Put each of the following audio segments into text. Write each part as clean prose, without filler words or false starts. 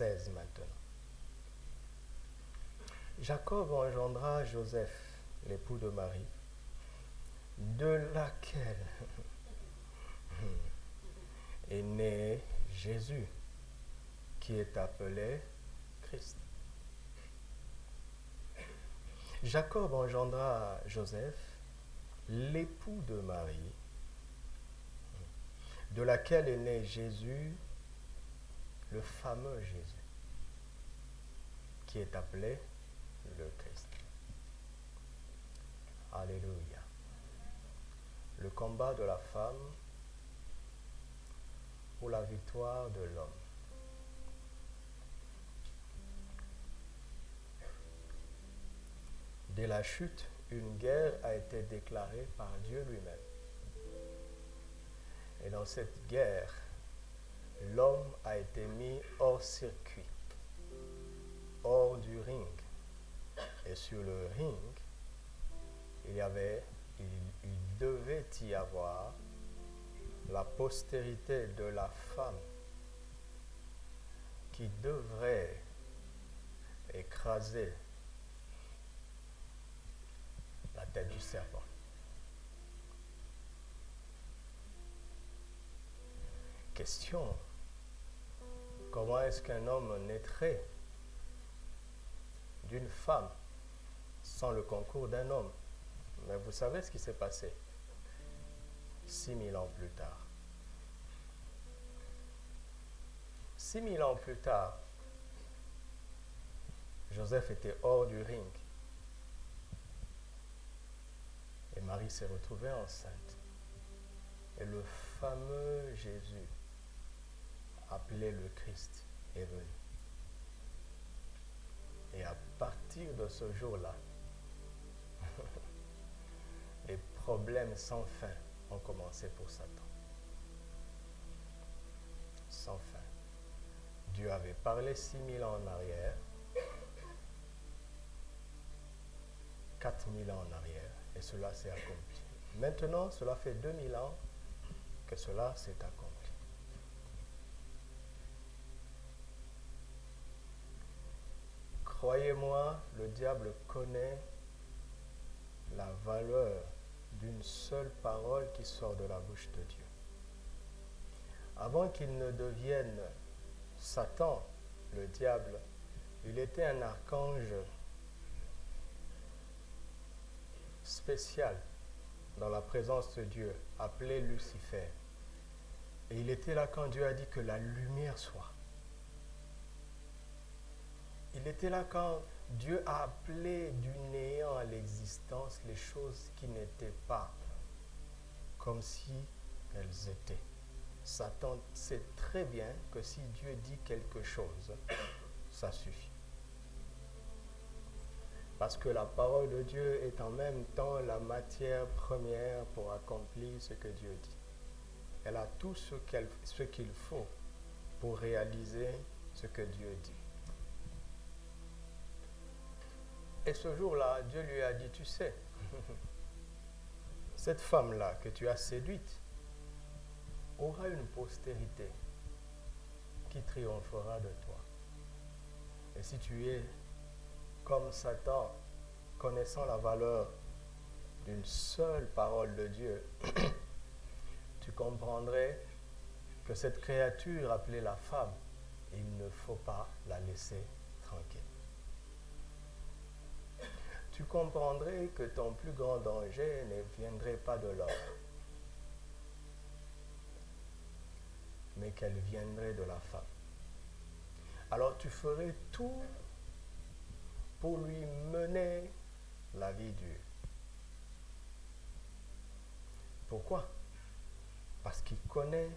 16 maintenant. Jacob engendra Joseph, l'époux de Marie, de laquelle est né Jésus, qui est appelé Christ. Jacob engendra Joseph, l'époux de Marie, de laquelle est né Jésus, le fameux Jésus, qui est appelé le Christ. Alléluia. Le combat de la femme pour la victoire de l'homme. Dès la chute, une guerre a été déclarée par Dieu lui-même. Et dans cette guerre, l'homme a été mis hors circuit, hors du ring. Et sur le ring, il devait y avoir la postérité de la femme qui devrait écraser la tête du serpent. Question: comment est-ce qu'un homme naîtrait d'une femme sans le concours d'un homme? Mais vous savez ce qui s'est passé 6000 ans plus tard. 6000 ans plus tard, Joseph était hors du ring. Et Marie s'est retrouvée enceinte. Et le fameux Jésus, appelé le Christ, est venu. Et à partir de ce jour-là, les problèmes sans fin ont commencé pour Satan. Sans fin. Dieu avait parlé 6000 ans en arrière, 4000 ans en arrière, et cela s'est accompli. Maintenant, cela fait 2000 ans que cela s'est accompli. Croyez-moi, le diable connaît la valeur d'une seule parole qui sort de la bouche de Dieu. Avant qu'il ne devienne Satan, le diable, il était un archange spécial dans la présence de Dieu, appelé Lucifer. Et il était là quand Dieu a dit que la lumière soit. Il était là quand Dieu a appelé du néant à l'existence les choses qui n'étaient pas, comme si elles étaient. Satan sait très bien que si Dieu dit quelque chose, ça suffit. Parce que la parole de Dieu est en même temps la matière première pour accomplir ce que Dieu dit. Elle a tout ce qu'il faut pour réaliser ce que Dieu dit. Et ce jour-là, Dieu lui a dit, tu sais, cette femme-là que tu as séduite aura une postérité qui triomphera de toi. Et si tu es comme Satan, connaissant la valeur d'une seule parole de Dieu, tu comprendrais que cette créature appelée la femme, il ne faut pas la laisser tranquille. Tu comprendrais que ton plus grand danger ne viendrait pas de l'homme, mais qu'elle viendrait de la femme. Alors tu ferais tout pour lui mener la vie dure. Pourquoi? Parce qu'il connaît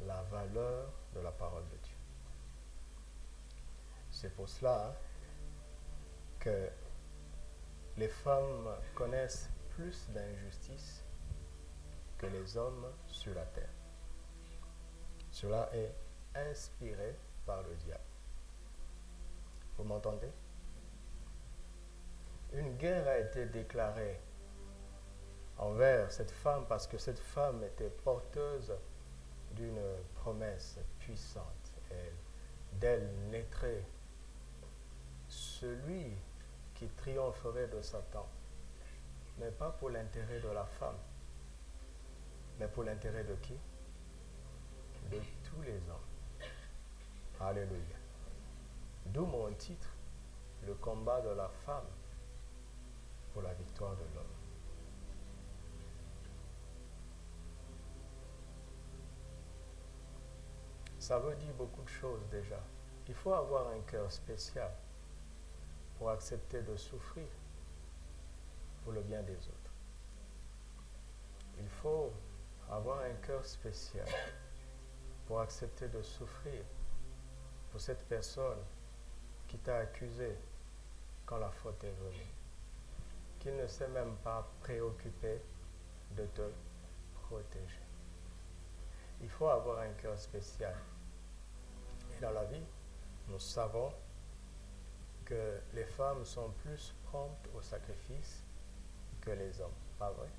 la valeur de la parole de Dieu. C'est pour cela que les femmes connaissent plus d'injustice que les hommes sur la terre. Cela est inspiré par le diable. Vous m'entendez? Une guerre a été déclarée envers cette femme parce que cette femme était porteuse d'une promesse puissante. Et d'elle naîtrait celui qui triompherait de Satan, mais pas pour l'intérêt de la femme, mais pour l'intérêt de qui? De tous les hommes. Alléluia. D'où mon titre, le combat de la femme pour la victoire de l'homme. Ça veut dire beaucoup de choses déjà. Il faut avoir un cœur spécial pour accepter de souffrir pour le bien des autres. Il faut avoir un cœur spécial pour accepter de souffrir pour cette personne qui t'a accusé quand la faute est venue, qui ne s'est même pas préoccupé de te protéger. Il faut avoir un cœur spécial. Et dans la vie, nous savons que les femmes sont plus promptes au sacrifice que les hommes, pas vrai?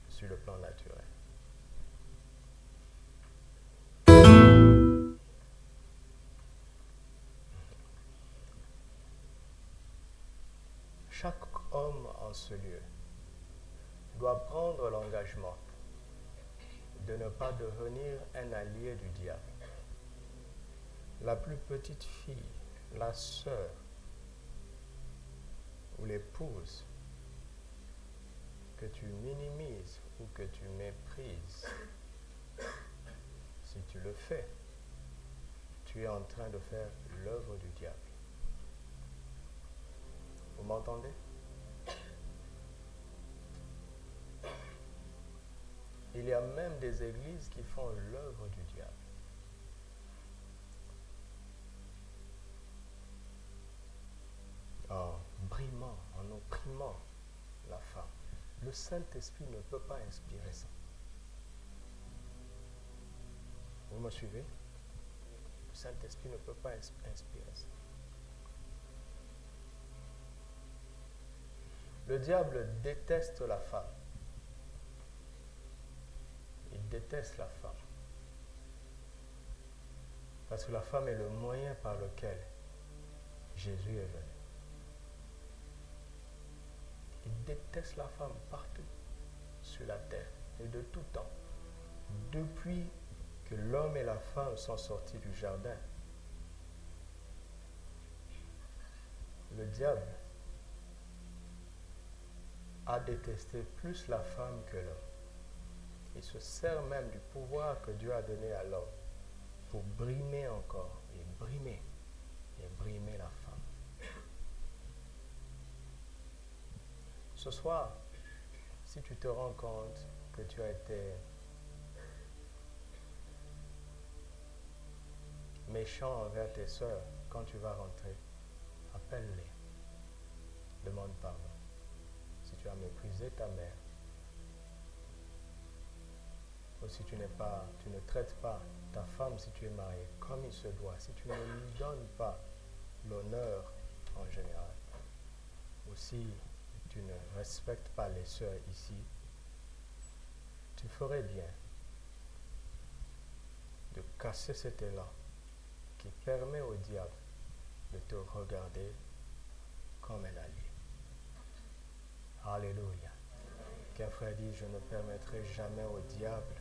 Sur le plan naturel. Chaque homme en ce lieu doit prendre l'engagement de ne pas devenir un allié du diable. La plus petite fille, la sœur ou l'épouse que tu minimises ou que tu méprises, si tu le fais, tu es en train de faire l'œuvre du diable. Vous m'entendez? Il y a même des églises qui font l'œuvre du diable. En brimant, en opprimant la femme. Le Saint-Esprit ne peut pas inspirer ça. Vous me suivez? Le Saint-Esprit ne peut pas inspirer ça. Le diable déteste la femme. Il déteste la femme. Parce que la femme est le moyen par lequel Jésus est venu. Il déteste la femme partout sur la terre et de tout temps. Depuis que l'homme et la femme sont sortis du jardin, le diable a détesté plus la femme que l'homme. Il se sert même du pouvoir que Dieu a donné à l'homme pour brimer encore et brimer la femme. Ce soir, si tu te rends compte que tu as été méchant envers tes sœurs, quand tu vas rentrer, appelle-les, demande pardon. Si tu as méprisé ta mère, ou si tu ne traites pas ta femme si tu es marié comme il se doit, si tu ne lui donnes pas l'honneur en général, ou si tu ne respectes pas les sœurs ici, tu ferais bien de casser cet élan qui permet au diable de te regarder comme un allié. Alléluia. Qu'un frère dit, je ne permettrai jamais au diable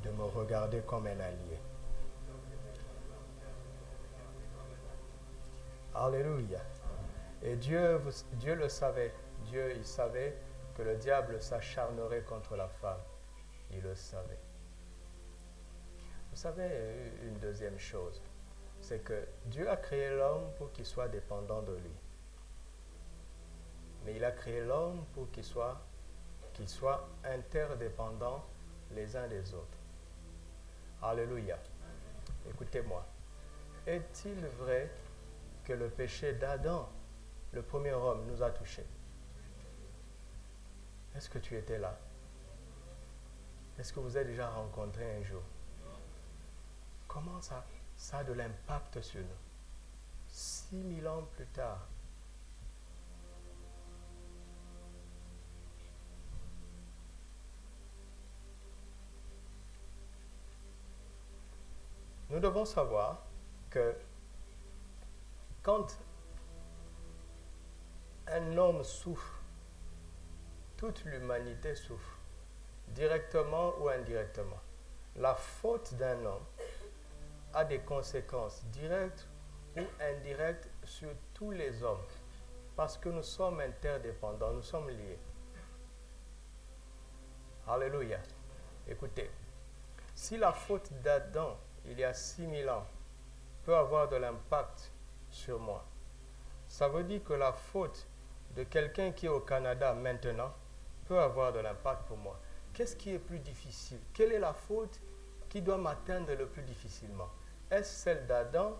de me regarder comme un allié. Alléluia. Et Dieu le savait. Dieu, il savait que le diable s'acharnerait contre la femme. Il le savait. Vous savez, une deuxième chose, c'est que Dieu a créé l'homme pour qu'il soit dépendant de lui. Mais il a créé l'homme pour qu'il soit interdépendants les uns des autres. Alléluia. Écoutez-moi. Est-il vrai que le péché d'Adam, le premier homme, nous a touchés? Est-ce que tu étais là? Est-ce que vous avez déjà rencontré un jour? Comment ça a de l'impact sur nous? 6000 ans plus tard, nous devons savoir que quand un homme souffre, toute l'humanité souffre, directement ou indirectement. La faute d'un homme a des conséquences directes ou indirectes sur tous les hommes, parce que nous sommes interdépendants, nous sommes liés. Alléluia. Écoutez, si la faute d'Adam, il y a 6000 ans, peut avoir de l'impact sur moi, ça veut dire que la faute de quelqu'un qui est au Canada maintenant peut avoir de l'impact pour moi. Qu'est-ce qui est plus difficile? Quelle est la faute qui doit m'atteindre le plus difficilement? Est-ce celle d'Adam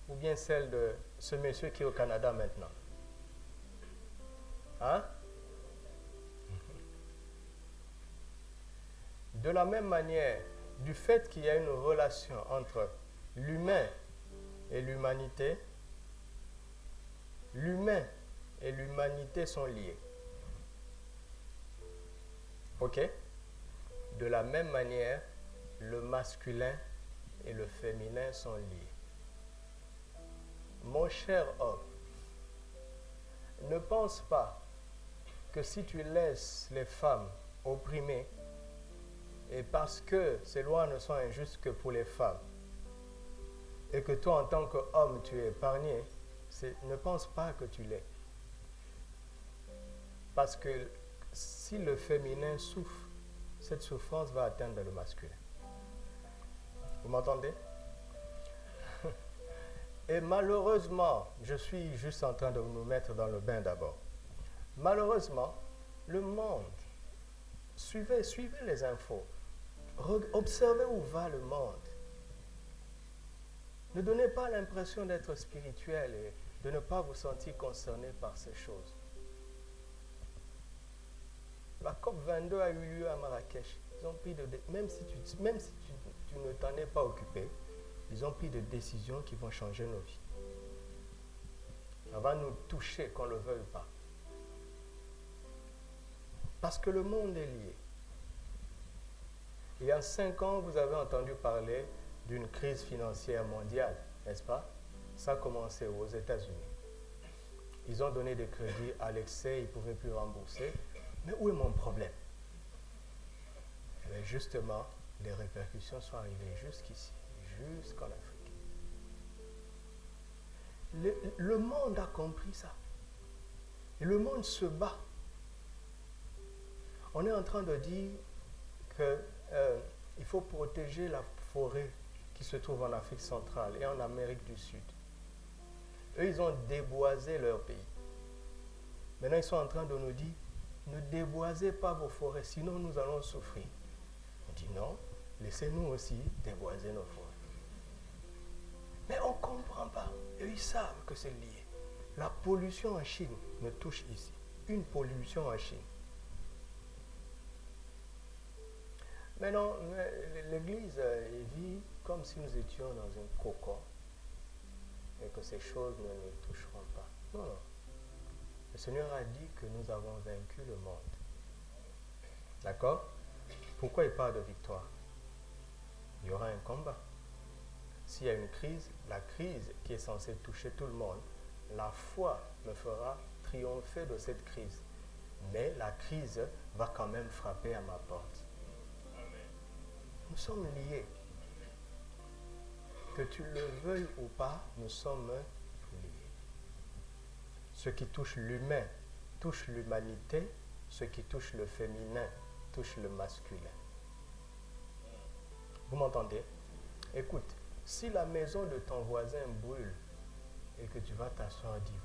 ou bien celle de ce monsieur qui est au Canada maintenant? Hein? De la même manière, du fait qu'il y a une relation entre l'humain et l'humanité, l'humain et l'humanité sont liés. Ok? De la même manière, le masculin et le féminin sont liés. Mon cher homme, ne pense pas que si tu laisses les femmes opprimées, et parce que ces lois ne sont injustes que pour les femmes, et que toi en tant qu'homme tu es épargné, ne pense pas que tu l'es. Parce que si le féminin souffre, cette souffrance va atteindre le masculin. Vous m'entendez? Et malheureusement, je suis juste en train de nous mettre dans le bain d'abord. Malheureusement, le monde, suivez les infos, observez où va le monde. Ne donnez pas l'impression d'être spirituel et de ne pas vous sentir concerné par ces choses. La COP 22 a eu lieu à Marrakech. Ils ont pris même si tu ne t'en es pas occupé, ils ont pris des décisions qui vont changer nos vies. Ça va nous toucher, qu'on ne le veuille pas. Parce que le monde est lié. Il y a 5 ans, vous avez entendu parler d'une crise financière mondiale, n'est-ce pas? Ça a commencé aux États-Unis. Ils ont donné des crédits à l'excès, ils ne pouvaient plus rembourser. Mais où est mon problème? Mais justement, les répercussions sont arrivées jusqu'ici, jusqu'en Afrique. Le monde a compris ça. Et le monde se bat. On est en train de dire qu'il faut protéger la forêt qui se trouve en Afrique centrale et en Amérique du Sud. Eux, ils ont déboisé leur pays. Maintenant, ils sont en train de nous dire, ne déboisez pas vos forêts, sinon nous allons souffrir. On dit non, laissez-nous aussi déboiser nos forêts. Mais on ne comprend pas. Et ils savent que c'est lié. La pollution en Chine me touche ici. Une pollution en Chine. Maintenant, l'Église vit comme si nous étions dans un cocon et que ces choses ne nous toucheront pas. Non, non. Le Seigneur a dit que nous avons vaincu le monde. D'accord? Pourquoi il parle de victoire? Il y aura un combat. S'il y a une crise, la crise qui est censée toucher tout le monde, la foi me fera triompher de cette crise. Mais la crise va quand même frapper à ma porte. Nous sommes liés. Que tu le veuilles ou pas, nous sommes liés. Ce qui touche l'humain touche l'humanité, ce qui touche le féminin touche le masculin. Vous m'entendez? Écoute, si la maison de ton voisin brûle et que tu vas t'asseoir et dire,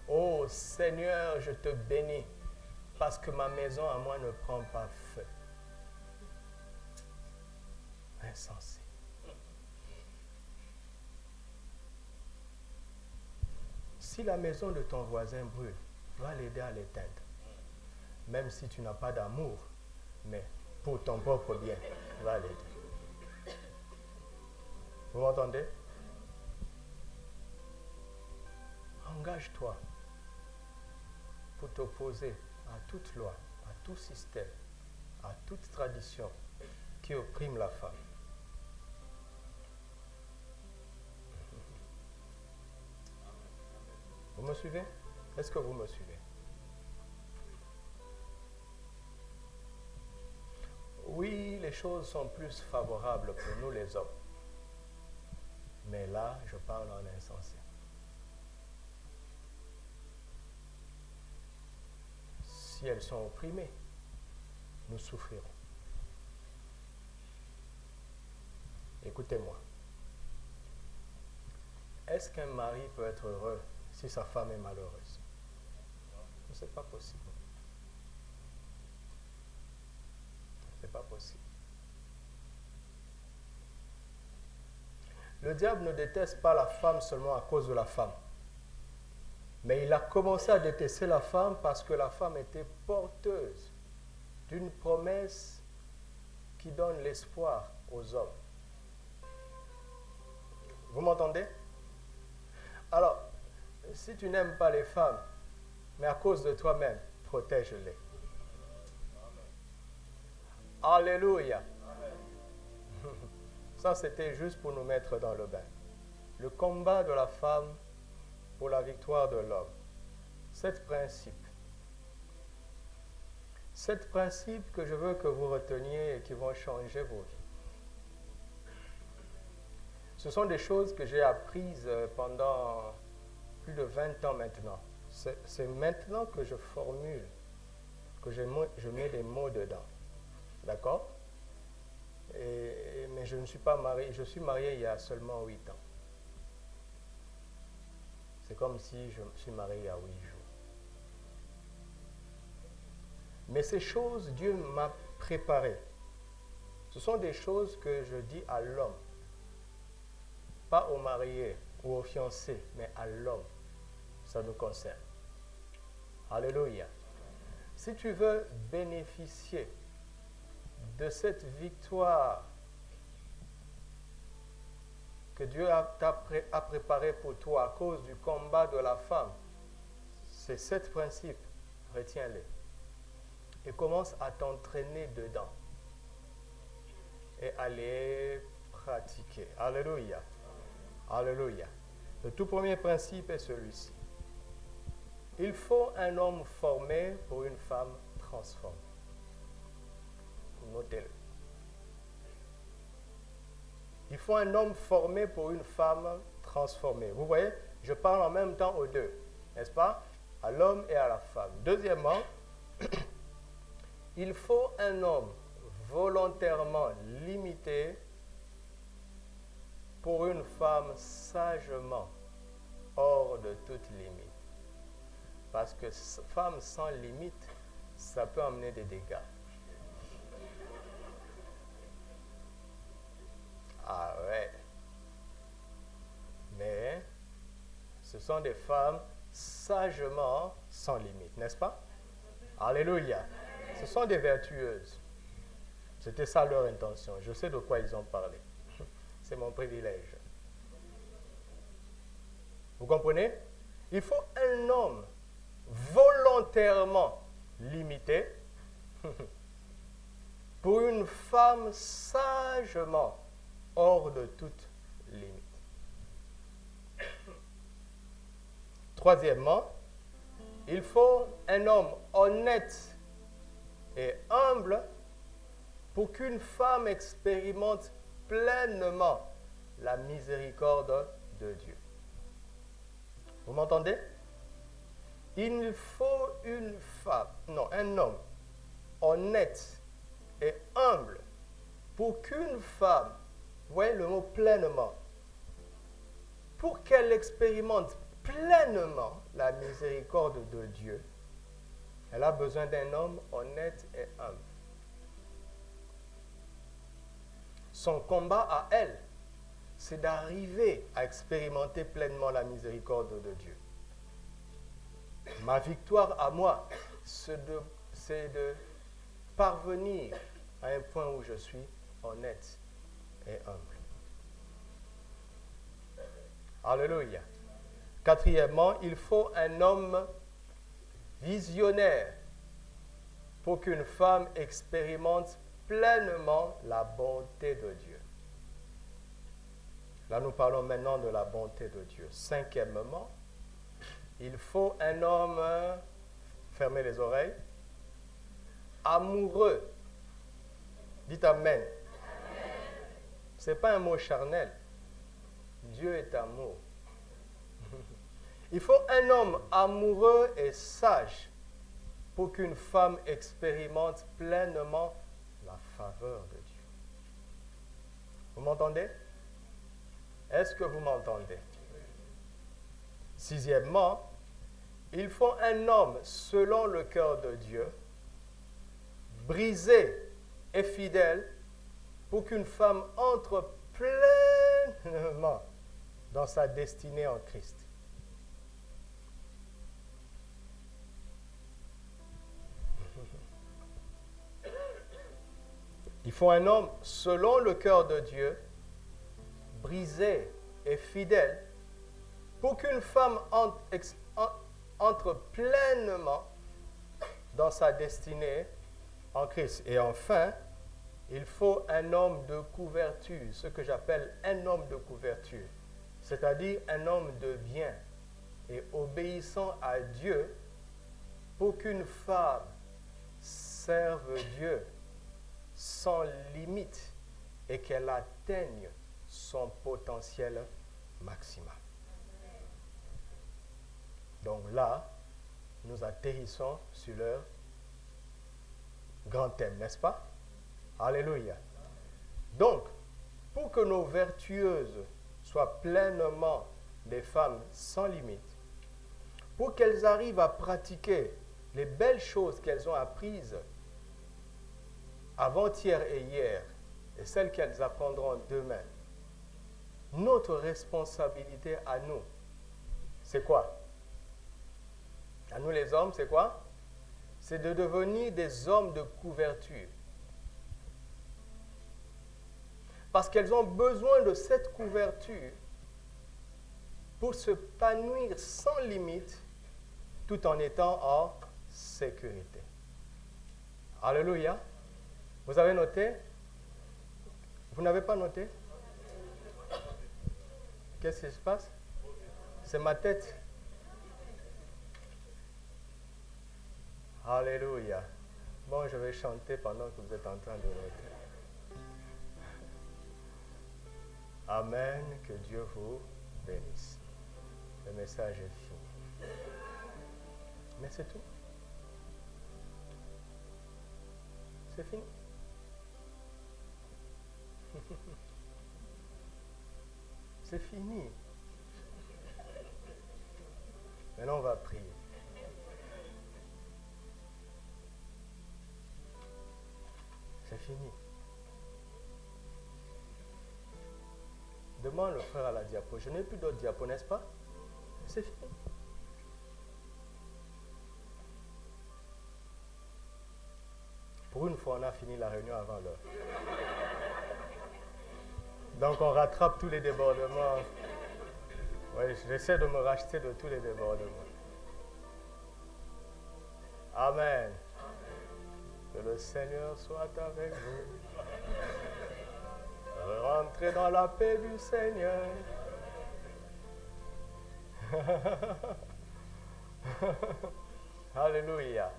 oh Seigneur, je te bénis parce que ma maison à moi ne prend pas feu. Insensé. Si la maison de ton voisin brûle, va l'aider à l'éteindre. Même si tu n'as pas d'amour, mais pour ton propre bien, va l'aider. Vous m'entendez? Engage-toi pour t'opposer à toute loi, à tout système, à toute tradition qui opprime la femme. Vous me suivez? Est-ce que vous me suivez? Oui, les choses sont plus favorables pour nous les hommes. Mais là, je parle en insensé. Si elles sont opprimées, nous souffrirons. Écoutez-moi. Est-ce qu'un mari peut être heureux si sa femme est malheureuse? Ce n'est pas possible. Ce n'est pas possible. Le diable ne déteste pas la femme seulement à cause de la femme. Mais il a commencé à détester la femme parce que la femme était porteuse d'une promesse qui donne l'espoir aux hommes. Vous m'entendez? Alors, si tu n'aimes pas les femmes, mais à cause de toi-même, protège-les. Alléluia. Ça, c'était juste pour nous mettre dans le bain. Le combat de la femme pour la victoire de l'homme. Sept principes que je veux que vous reteniez et qui vont changer vos vies. Ce sont des choses que j'ai apprises pendant plus de 20 ans maintenant. C'est maintenant que je formule, que je mets des mots dedans. D'accord? Mais je ne suis pas marié, je suis marié il y a seulement 8 ans. C'est comme si je me suis marié il y a 8 jours. Mais ces choses, Dieu m'a préparé. Ce sont des choses que je dis à l'homme. Pas au marié ou au fiancé, mais à l'homme. Ça nous concerne. Alléluia. Si tu veux bénéficier de cette victoire que Dieu a préparée pour toi à cause du combat de la femme, ces 7 principes, retiens-les. Et commence à t'entraîner dedans. Et à les pratiquer. Alléluia. Alléluia. Le tout premier principe est celui-ci. Il faut un homme formé pour une femme transformée. Notez-le. Il faut un homme formé pour une femme transformée. Vous voyez, je parle en même temps aux deux, n'est-ce pas? À l'homme et à la femme. Deuxièmement, il faut un homme volontairement limité pour une femme sagement hors de toute limite. Parce que femme sans limite, ça peut amener des dégâts. Ah ouais. Mais ce sont des femmes sagement sans limite, n'est-ce pas? Alléluia. Ce sont des vertueuses. C'était ça leur intention. Je sais de quoi ils ont parlé. C'est mon privilège. Vous comprenez? Il faut un homme volontairement limité pour une femme sagement hors de toute limite. Troisièmement, il faut un homme honnête et humble pour qu'une femme expérimente pleinement la miséricorde de Dieu. Vous m'entendez? Il faut un homme honnête et humble pour qu'une femme, vous voyez le mot pleinement, pour qu'elle expérimente pleinement la miséricorde de Dieu, elle a besoin d'un homme honnête et humble. Son combat à elle, c'est d'arriver à expérimenter pleinement la miséricorde de Dieu. Ma victoire à moi, c'est de parvenir à un point où je suis honnête et humble. Alléluia. Quatrièmement, il faut un homme visionnaire pour qu'une femme expérimente pleinement la bonté de Dieu. Là, nous parlons maintenant de la bonté de Dieu. Cinquièmement, Il faut un homme, fermez les oreilles, amoureux. Dites Amen. Ce n'est pas un mot charnel. Dieu est amour. Il faut un homme amoureux et sage pour qu'une femme expérimente pleinement la faveur de Dieu. Vous m'entendez? Est-ce que vous m'entendez? Sixièmement, il faut un homme selon le cœur de Dieu, brisé et fidèle, pour qu'une femme entre pleinement dans sa destinée en Christ. Il faut un homme selon le cœur de Dieu, brisé et fidèle, pour qu'une femme entre pleinement dans sa destinée en Christ. Et enfin, il faut un homme de couverture, ce que j'appelle un homme de couverture, c'est-à-dire un homme de bien et obéissant à Dieu pour qu'une femme serve Dieu sans limite et qu'elle atteigne son potentiel maximal. Donc là, nous atterrissons sur leur grand thème, n'est-ce pas? Alléluia. Donc, pour que nos vertueuses soient pleinement des femmes sans limite, pour qu'elles arrivent à pratiquer les belles choses qu'elles ont apprises avant-hier et hier, et celles qu'elles apprendront demain, notre responsabilité à nous, c'est quoi? À nous les hommes, c'est quoi? C'est de devenir des hommes de couverture. Parce qu'elles ont besoin de cette couverture pour se épanouir sans limite, tout en étant en sécurité. Alléluia. Vous avez noté? Vous n'avez pas noté? Qu'est-ce qui se passe? C'est ma tête. Alléluia. Bon, je vais chanter pendant que vous êtes en train de noter. Amen, que Dieu vous bénisse. Le message est fini. Mais c'est tout. C'est fini. C'est fini. Maintenant, on va prier. C'est fini. Demande le frère à la diapo. Je n'ai plus d'autres diapos, n'est-ce pas? C'est fini. Pour une fois, on a fini la réunion avant l'heure. Donc, on rattrape tous les débordements. Oui, j'essaie de me racheter de tous les débordements. Amen. Que le Seigneur soit avec vous. Rentrez dans la paix du Seigneur. Alléluia.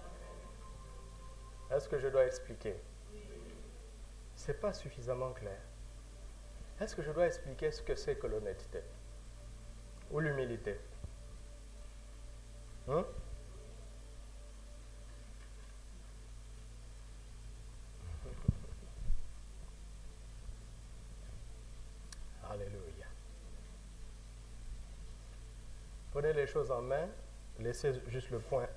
Est-ce que je dois expliquer? Ce n'est pas suffisamment clair. Est-ce que je dois expliquer ce que c'est que l'honnêteté ou l'humilité? Alléluia. Prenez les choses en main, laissez juste le point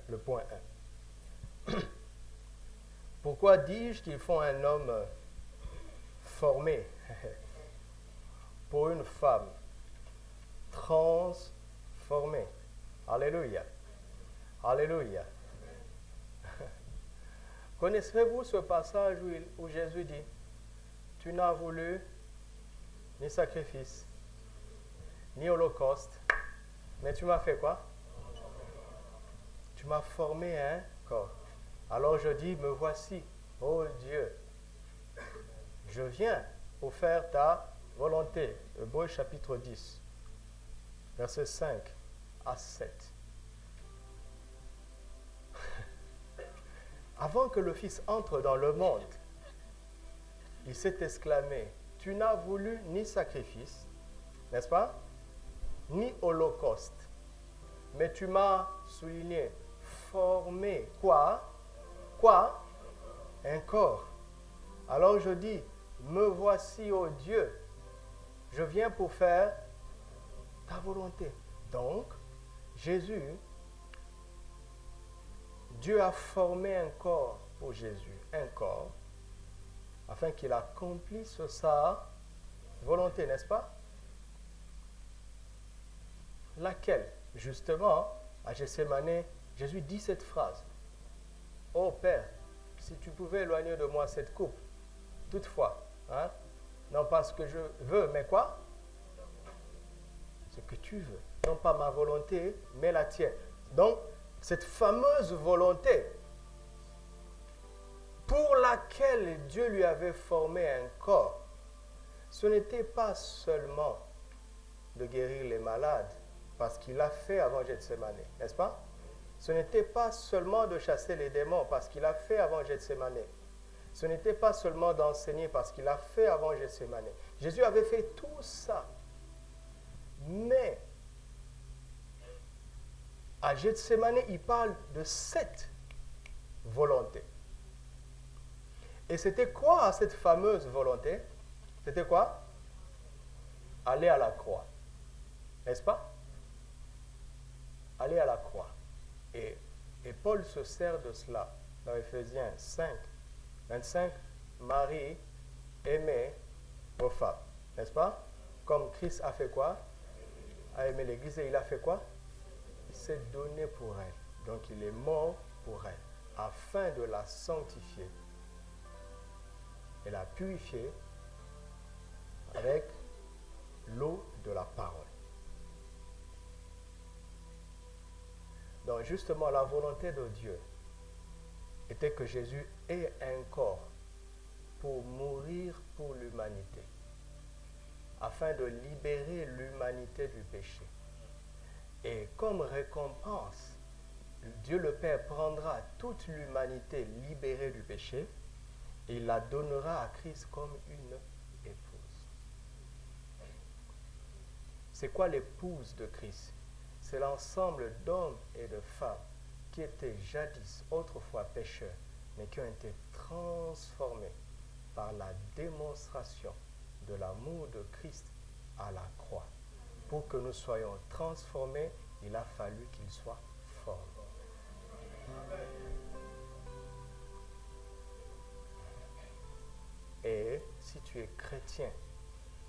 1. Pourquoi dis-je qu'il faut un homme formé pour une femme transformée? Alléluia. Alléluia. Connaissez-vous ce passage où Jésus dit, tu n'as voulu ni sacrifice, ni holocauste, mais tu m'as fait quoi? Tu m'as formé un corps. Alors je dis, me voici, ô Dieu, je viens pour faire ta volonté. Hébreux chapitre 10, versets 5 à 7. Avant que le Fils entre dans le monde, il s'est exclamé, tu n'as voulu ni sacrifice, n'est-ce pas, ni holocauste, mais tu m'as souligné, formé, quoi? Quoi? Un corps. Alors je dis, me voici, ô Dieu, je viens pour faire ta volonté. Donc, Jésus, Dieu a formé un corps pour Jésus, un corps, afin qu'il accomplisse sa volonté, n'est-ce pas? Laquelle, justement, à Gethsémane, Jésus dit cette phrase. Ô Père, si tu pouvais éloigner de moi cette coupe, toutefois, hein, non pas ce que je veux, mais quoi? Ce que tu veux. Non pas ma volonté, mais la tienne. Donc, cette fameuse volonté pour laquelle Dieu lui avait formé un corps, ce n'était pas seulement de guérir les malades, parce qu'il l'a fait avant Gethsémane, n'est-ce pas? Ce n'était pas seulement de chasser les démons, parce qu'il l'a fait avant Gethsémane. Ce n'était pas seulement d'enseigner, parce qu'il l'a fait avant Gethsémane. Jésus avait fait tout ça. Mais, à Gethsémane, il parle de cette volonté. Et c'était quoi cette fameuse volonté? C'était quoi? Aller à la croix. N'est-ce pas? Aller à la croix. Et Paul se sert de cela dans Ephésiens 5, 25. Marie aimait vos femmes. N'est-ce pas? Comme Christ a fait quoi? A aimé l'Église et il a fait quoi? Il s'est donné pour elle. Donc il est mort pour elle, afin de la sanctifier et la purifier avec l'eau de la parole. Donc justement, la volonté de Dieu était que Jésus ait un corps pour mourir pour l'humanité, afin de libérer l'humanité du péché. Et comme récompense, Dieu le Père prendra toute l'humanité libérée du péché et il la donnera à Christ comme une épouse. C'est quoi l'épouse de Christ? C'est l'ensemble d'hommes et de femmes qui étaient jadis, autrefois pécheurs, mais qui ont été transformés par la démonstration de l'amour de Christ à la croix. Pour que nous soyons transformés, il a fallu qu'il soit formé. Et si tu es chrétien,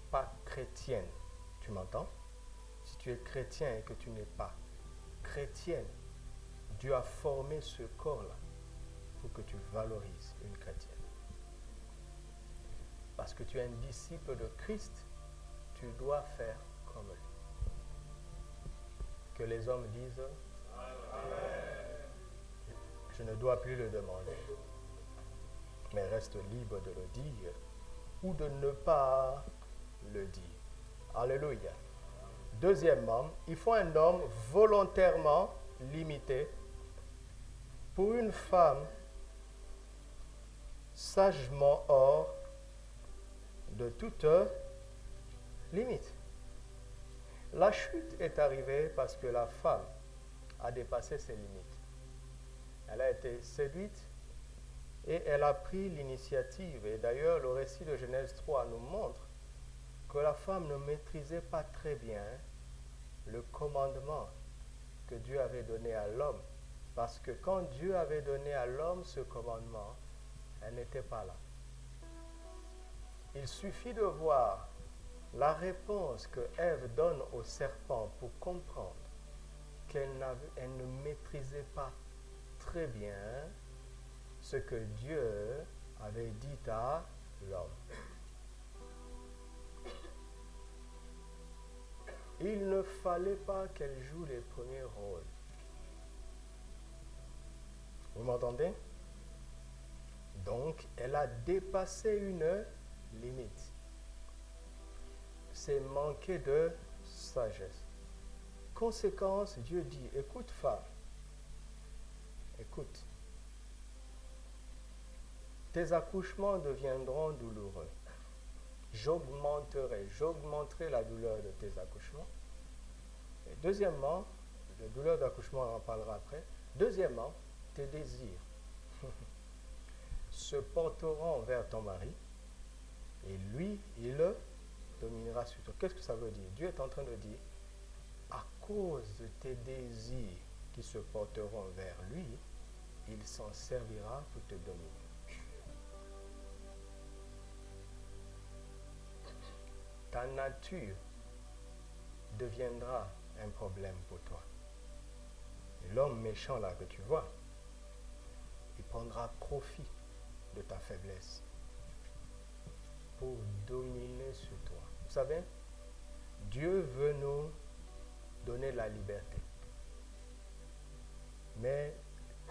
pas chrétienne, tu m'entends? Si tu es chrétien et que tu n'es pas chrétienne, Dieu a formé ce corps-là pour que tu valorises une chrétienne. Parce que tu es un disciple de Christ, tu dois faire comme lui. Que les hommes disent, je ne dois plus le demander, mais reste libre de le dire ou de ne pas le dire. Alléluia. Deuxièmement, il faut un homme volontairement limité pour une femme sagement hors de toute limite. La chute est arrivée parce que la femme a dépassé ses limites. Elle a été séduite et elle a pris l'initiative. Et d'ailleurs, le récit de Genèse 3 nous montre que la femme ne maîtrisait pas très bien le commandement que Dieu avait donné à l'homme. Parce que quand Dieu avait donné à l'homme ce commandement, elle n'était pas là. Il suffit de voir la réponse que Ève donne au serpent pour comprendre qu'elle ne maîtrisait pas très bien ce que Dieu avait dit à l'homme. Il ne fallait pas qu'elle joue les premiers rôles. Vous m'entendez? Donc, elle a dépassé une limite. C'est manquer de sagesse. Conséquence, Dieu dit, écoute femme, écoute, tes accouchements deviendront douloureux. J'augmenterai la douleur de tes accouchements. Et deuxièmement, la douleur d'accouchement, on en parlera après. Deuxièmement, tes désirs se porteront vers ton mari et lui, il dominera sur toi. Qu'est-ce que ça veut dire? Dieu est en train de dire, à cause de tes désirs qui se porteront vers lui, il s'en servira pour te dominer. Ta nature deviendra un problème pour toi. Et l'homme méchant là que tu vois, il prendra profit de ta faiblesse pour dominer sur toi. Vous savez, Dieu veut nous donner la liberté. Mais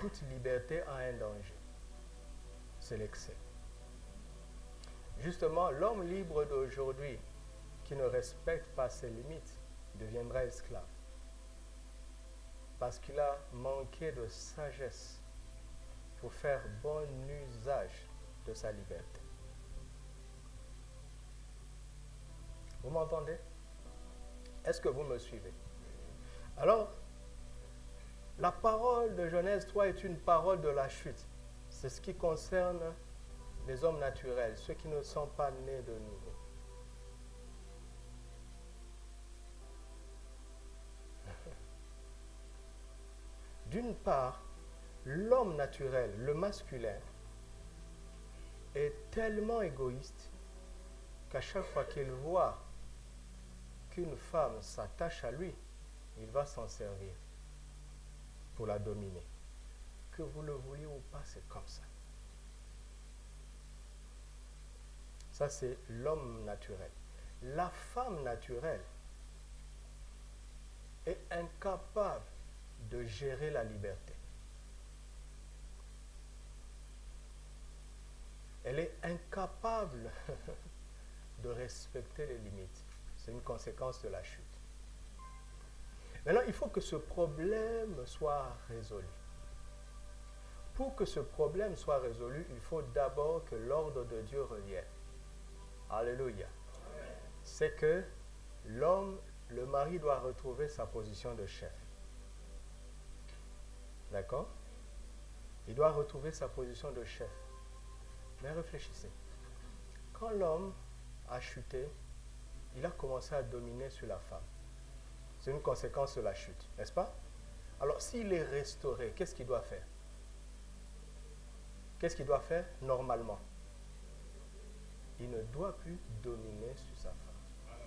toute liberté a un danger. C'est l'excès. Justement, l'homme libre d'aujourd'hui qui ne respecte pas ses limites deviendra esclave. Parce qu'il a manqué de sagesse pour faire bon usage de sa liberté. Vous m'entendez? Est-ce que vous me suivez? Alors, la parole de Genèse 3 est une parole de la chute. C'est ce qui concerne les hommes naturels, ceux qui ne sont pas nés de nouveau. D'une part, l'homme naturel, le masculin, est tellement égoïste qu'à chaque fois qu'il voit qu'une femme s'attache à lui, il va s'en servir pour la dominer. Que vous le vouliez ou pas, c'est comme ça. Ça, c'est l'homme naturel. La femme naturelle est incapable de gérer la liberté. Elle est incapable de respecter les limites. C'est une conséquence de la chute. Maintenant, il faut que ce problème soit résolu. Pour que ce problème soit résolu, il faut d'abord que l'ordre de Dieu revienne. Alléluia. C'est que l'homme, le mari doit retrouver sa position de chef. D'accord? Il doit retrouver sa position de chef. Mais réfléchissez. Quand l'homme a chuté, il a commencé à dominer sur la femme. C'est une conséquence de la chute, n'est-ce pas? Alors, s'il est restauré, qu'est-ce qu'il doit faire? Qu'est-ce qu'il doit faire normalement? Il ne doit plus dominer sur sa femme.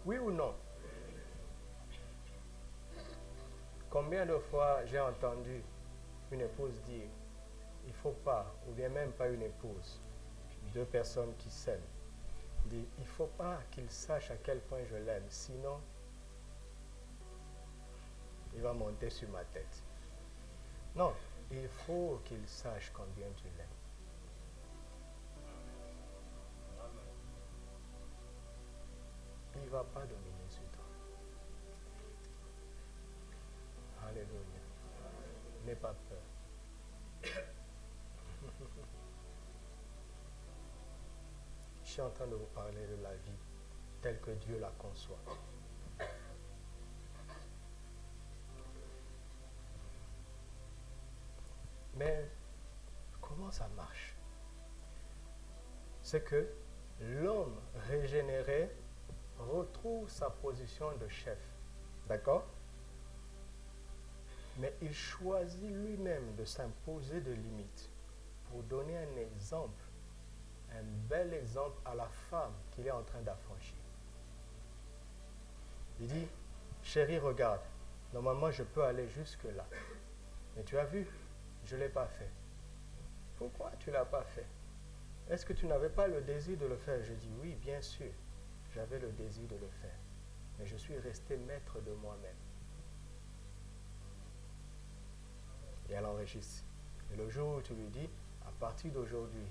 Oui ou non? Combien de fois j'ai entendu une épouse dire, il ne faut pas, ou bien même pas une épouse, deux personnes qui s'aiment, dire, il ne faut pas qu'il sache à quel point je l'aime, sinon il va monter sur ma tête. Non, il faut qu'il sache combien tu l'aimes. Il ne va pas dominer sur toi. Alléluia. N'aie pas peur. Je suis en train de vous parler de la vie telle que Dieu la conçoit. Mais comment ça marche? C'est que l'homme régénéré retrouve sa position de chef. D'accord? Mais il choisit lui-même de s'imposer des limites pour donner un exemple, un bel exemple à la femme qu'il est en train d'affranchir. Il dit, chérie, regarde, normalement je peux aller jusque là. Mais tu as vu, je ne l'ai pas fait. Pourquoi tu ne l'as pas fait? Est-ce que tu n'avais pas le désir de le faire? Je dis oui, bien sûr, j'avais le désir de le faire. Mais je suis resté maître de moi-même. Et elle enregistre. Et le jour où tu lui dis, à partir d'aujourd'hui,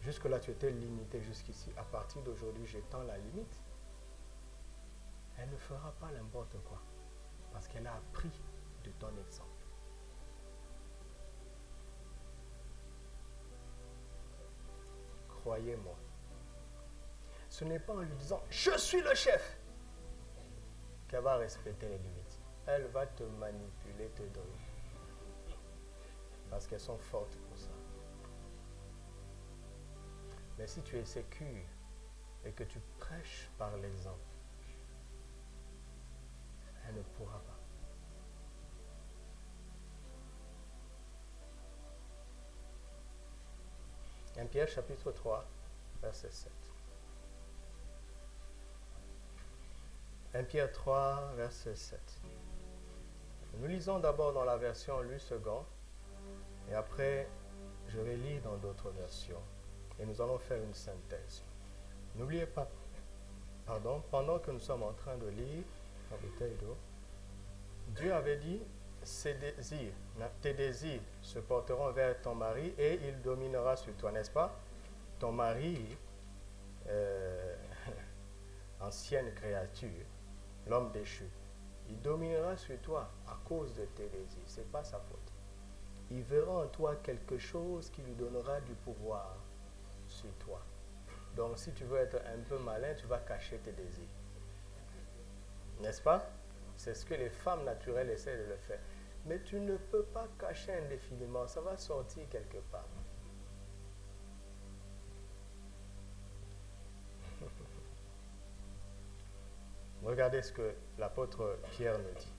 jusque-là tu étais limité jusqu'ici, à partir d'aujourd'hui j'étends la limite, elle ne fera pas n'importe quoi. Parce qu'elle a appris de ton exemple. croyez-moi. Ce n'est pas en lui disant « Je suis le chef » qu'elle va respecter les limites. Elle va te manipuler, te donner. Parce qu'elles sont fortes pour ça. Mais si tu es sécure et que tu prêches par l'exemple, elle ne pourra pas. Un Pierre chapitre 3, verset 7. 1 Pierre 3, verset 7. Nous lisons d'abord dans la version Lu Second, et après, je vais lire dans d'autres versions. Et nous allons faire une synthèse. N'oubliez pas, pendant que nous sommes en train de lire la bouteille d'eau, Dieu avait dit, tes désirs se porteront vers ton mari et il dominera sur toi, n'est-ce pas? Ton mari, ancienne créature, l'homme déchu, il dominera sur toi à cause de tes désirs. Ce n'est pas sa faute. Il verra en toi quelque chose qui lui donnera du pouvoir sur toi. Donc si tu veux être un peu malin, tu vas cacher tes désirs. N'est-ce pas? C'est ce que les femmes naturelles essaient de le faire. Mais tu ne peux pas cacher indéfiniment, ça va sortir quelque part. Regardez ce que l'apôtre Pierre nous dit.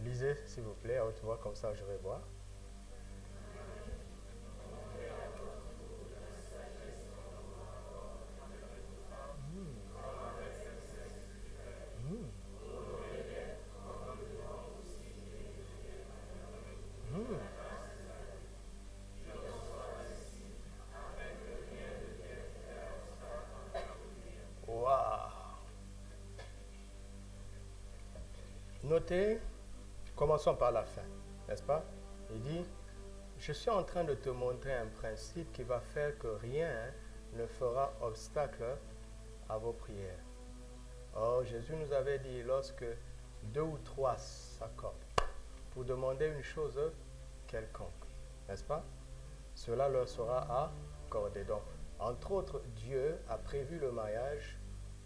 Lisez, s'il vous plaît, à haute voix, comme ça je vais voir. Waouh! Notez, commençons par la fin, n'est-ce pas? Il dit, je suis en train de te montrer un principe qui va faire que rien ne fera obstacle à vos prières. Or, Jésus nous avait dit, lorsque 2 ou 3 s'accordent pour demander une chose quelconque, n'est-ce pas? Cela leur sera accordé. Donc, entre autres, Dieu a prévu le mariage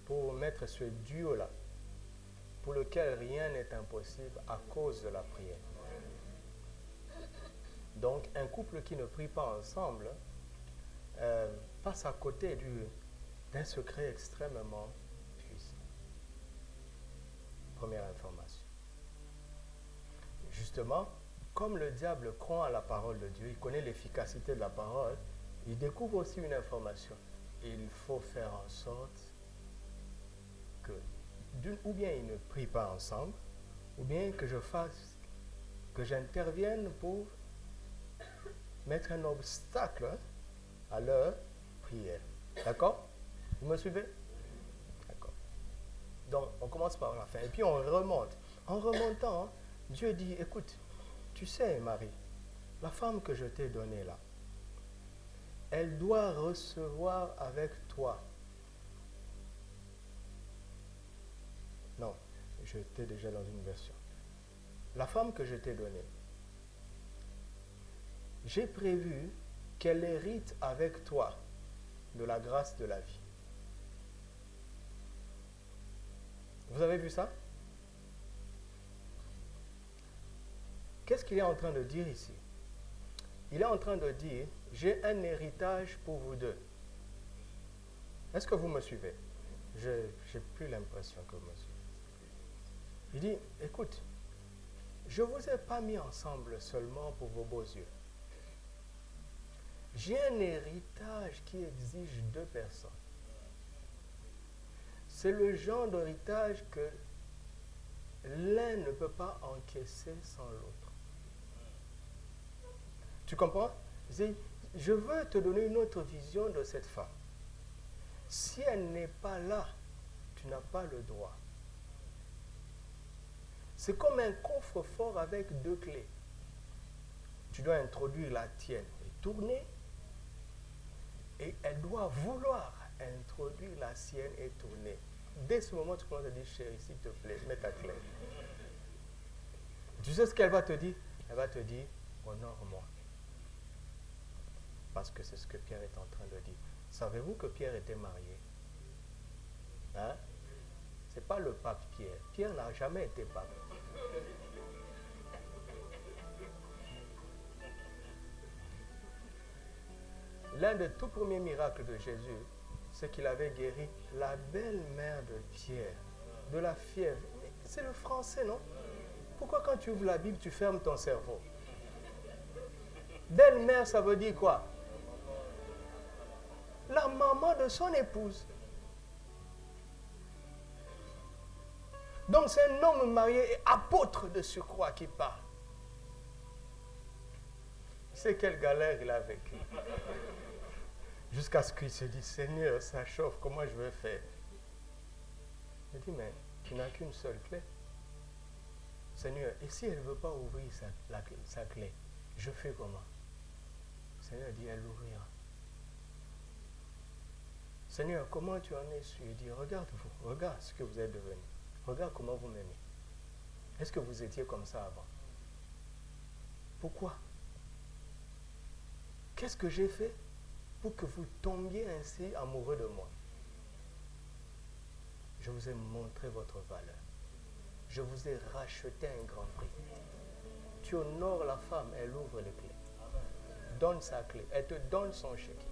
pour mettre ce duo-là, pour lequel rien n'est impossible à cause de la prière. Donc, un couple qui ne prie pas ensemble passe à côté d'un secret extrêmement puissant. Première information. Justement, comme le diable croit à la parole de Dieu, il connaît l'efficacité de la parole, il découvre aussi une information. Il faut faire en sorte que, ou bien ils ne prient pas ensemble, ou bien que j'intervienne pour mettre un obstacle à leur prière. D'accord? Vous me suivez? D'accord. Donc, on commence par la fin. Et puis, on remonte. En remontant, Dieu dit, écoute, tu sais, Marie, la femme que je t'ai donnée là, elle doit recevoir avec toi. Non, j'étais déjà dans une version. La femme que je t'ai donnée, j'ai prévu qu'elle hérite avec toi de la grâce de la vie. Vous avez vu ça? Qu'est-ce qu'il est en train de dire ici? Il est en train de dire, j'ai un héritage pour vous deux. Est-ce que vous me suivez? Je n'ai plus l'impression que vous me suivez. Il dit, écoute, je ne vous ai pas mis ensemble seulement pour vos beaux yeux. J'ai un héritage qui exige 2 personnes. C'est le genre d'héritage que l'un ne peut pas encaisser sans l'autre. Tu comprends? Je veux te donner une autre vision de cette femme. Si elle n'est pas là, tu n'as pas le droit. C'est comme un coffre-fort avec 2 clés. Tu dois introduire la tienne et tourner. Et elle doit vouloir introduire la sienne et tourner. Dès ce moment, tu commences à dire, chérie, s'il te plaît, mets ta clé. Tu sais ce qu'elle va te dire? Elle va te dire, honore-moi. Parce que c'est ce que Pierre est en train de dire. Savez-vous que Pierre était marié? Hein? Ce n'est pas le pape Pierre. Pierre n'a jamais été pape. L'un des tout premiers miracles de Jésus, c'est qu'il avait guéri la belle-mère de Pierre de la fièvre. C'est le français, non? Pourquoi quand tu ouvres la Bible, tu fermes ton cerveau? Belle-mère, ça veut dire quoi? La maman de son épouse. Donc c'est un homme marié et apôtre de surcroît qui parle. C'est quelle galère il a vécu. Jusqu'à ce qu'il se dise, Seigneur, ça chauffe, comment je vais faire? Il dit, mais tu n'as qu'une seule clé. Seigneur, et si elle ne veut pas ouvrir sa clé, je fais comment? Seigneur dit, elle l'ouvrira. Seigneur, comment tu en es sûr? Il dit, regarde-vous, regarde ce que vous êtes devenu. Regarde comment vous m'aimez. Est-ce que vous étiez comme ça avant? Pourquoi? Qu'est-ce que j'ai fait pour que vous tombiez ainsi amoureux de moi? Je vous ai montré votre valeur. Je vous ai racheté un grand prix. Tu honores la femme, elle ouvre les clés. Donne sa clé, elle te donne son chèque.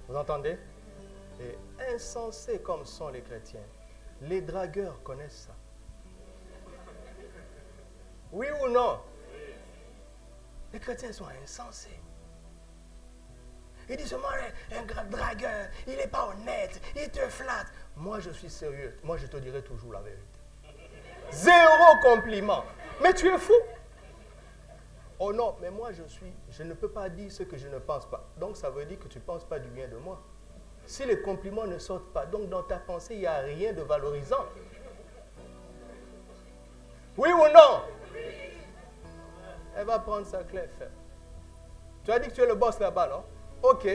Vous entendez? Et insensés comme sont les chrétiens, les dragueurs connaissent ça. Oui ou non? Les chrétiens sont insensés. Ils disent seulement un grand dragueur, il n'est pas honnête, il te flatte. Moi je suis sérieux, moi je te dirai toujours la vérité. Zéro compliment. Mais tu es fou. Oh non, mais moi je ne peux pas dire ce que je ne pense pas. Donc ça veut dire que tu ne penses pas du bien de moi. Si les compliments ne sortent pas, donc dans ta pensée, il n'y a rien de valorisant. Oui ou non? Elle va prendre sa clé, faire. Tu as dit que tu es le boss là-bas, non? Ok,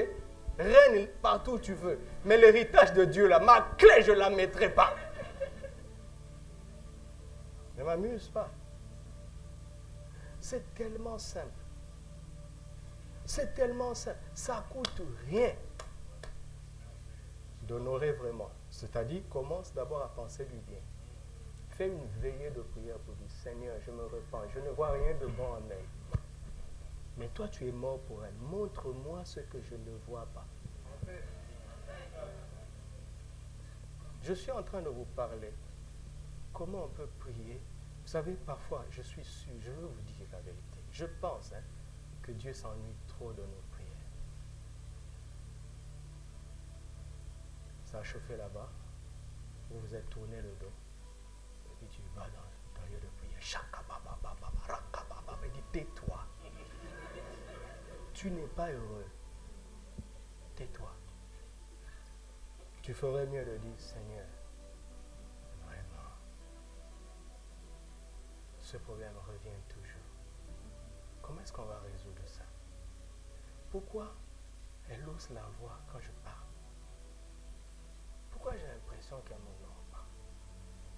règne partout où tu veux. Mais l'héritage de Dieu, là, ma clé, je ne la mettrai pas. Ne m'amuse pas. C'est tellement simple. C'est tellement simple. Ça ne coûte rien d'honorer vraiment. C'est-à-dire, commence d'abord à penser du bien. Fais une veillée de prière pour dire, Seigneur, je me repens. Je ne vois rien de bon en elle. Mais toi, tu es mort pour elle. Montre-moi ce que je ne vois pas. Je suis en train de vous parler. Comment on peut prier? Vous savez, parfois, je suis sûr, je veux vous dire la vérité. Je pense que Dieu s'ennuie trop de nos prières. Ça a chauffé là-bas. Vous vous êtes tourné le dos. Et puis tu vas dans le lieu de prière. Il dit, tais-toi. Tu n'es pas heureux. Tais-toi. Tu ferais mieux de dire, Seigneur, vraiment, ce problème revient toujours. Comment est-ce qu'on va résoudre ça? Pourquoi elle ose la voix quand je parle? Pourquoi j'ai l'impression qu'elle m'honore pas?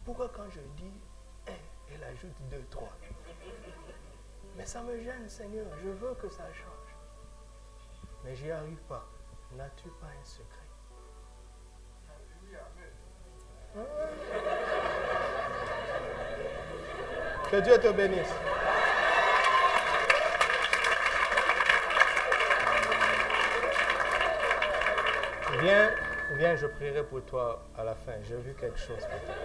Pourquoi quand je dis 1, elle ajoute 2, 3? Mais ça me gêne, Seigneur. Je veux que ça change. Mais j'y arrive pas. N'as-tu pas un secret? Que Dieu te bénisse. Viens, je prierai pour toi à la fin. J'ai vu quelque chose pour toi.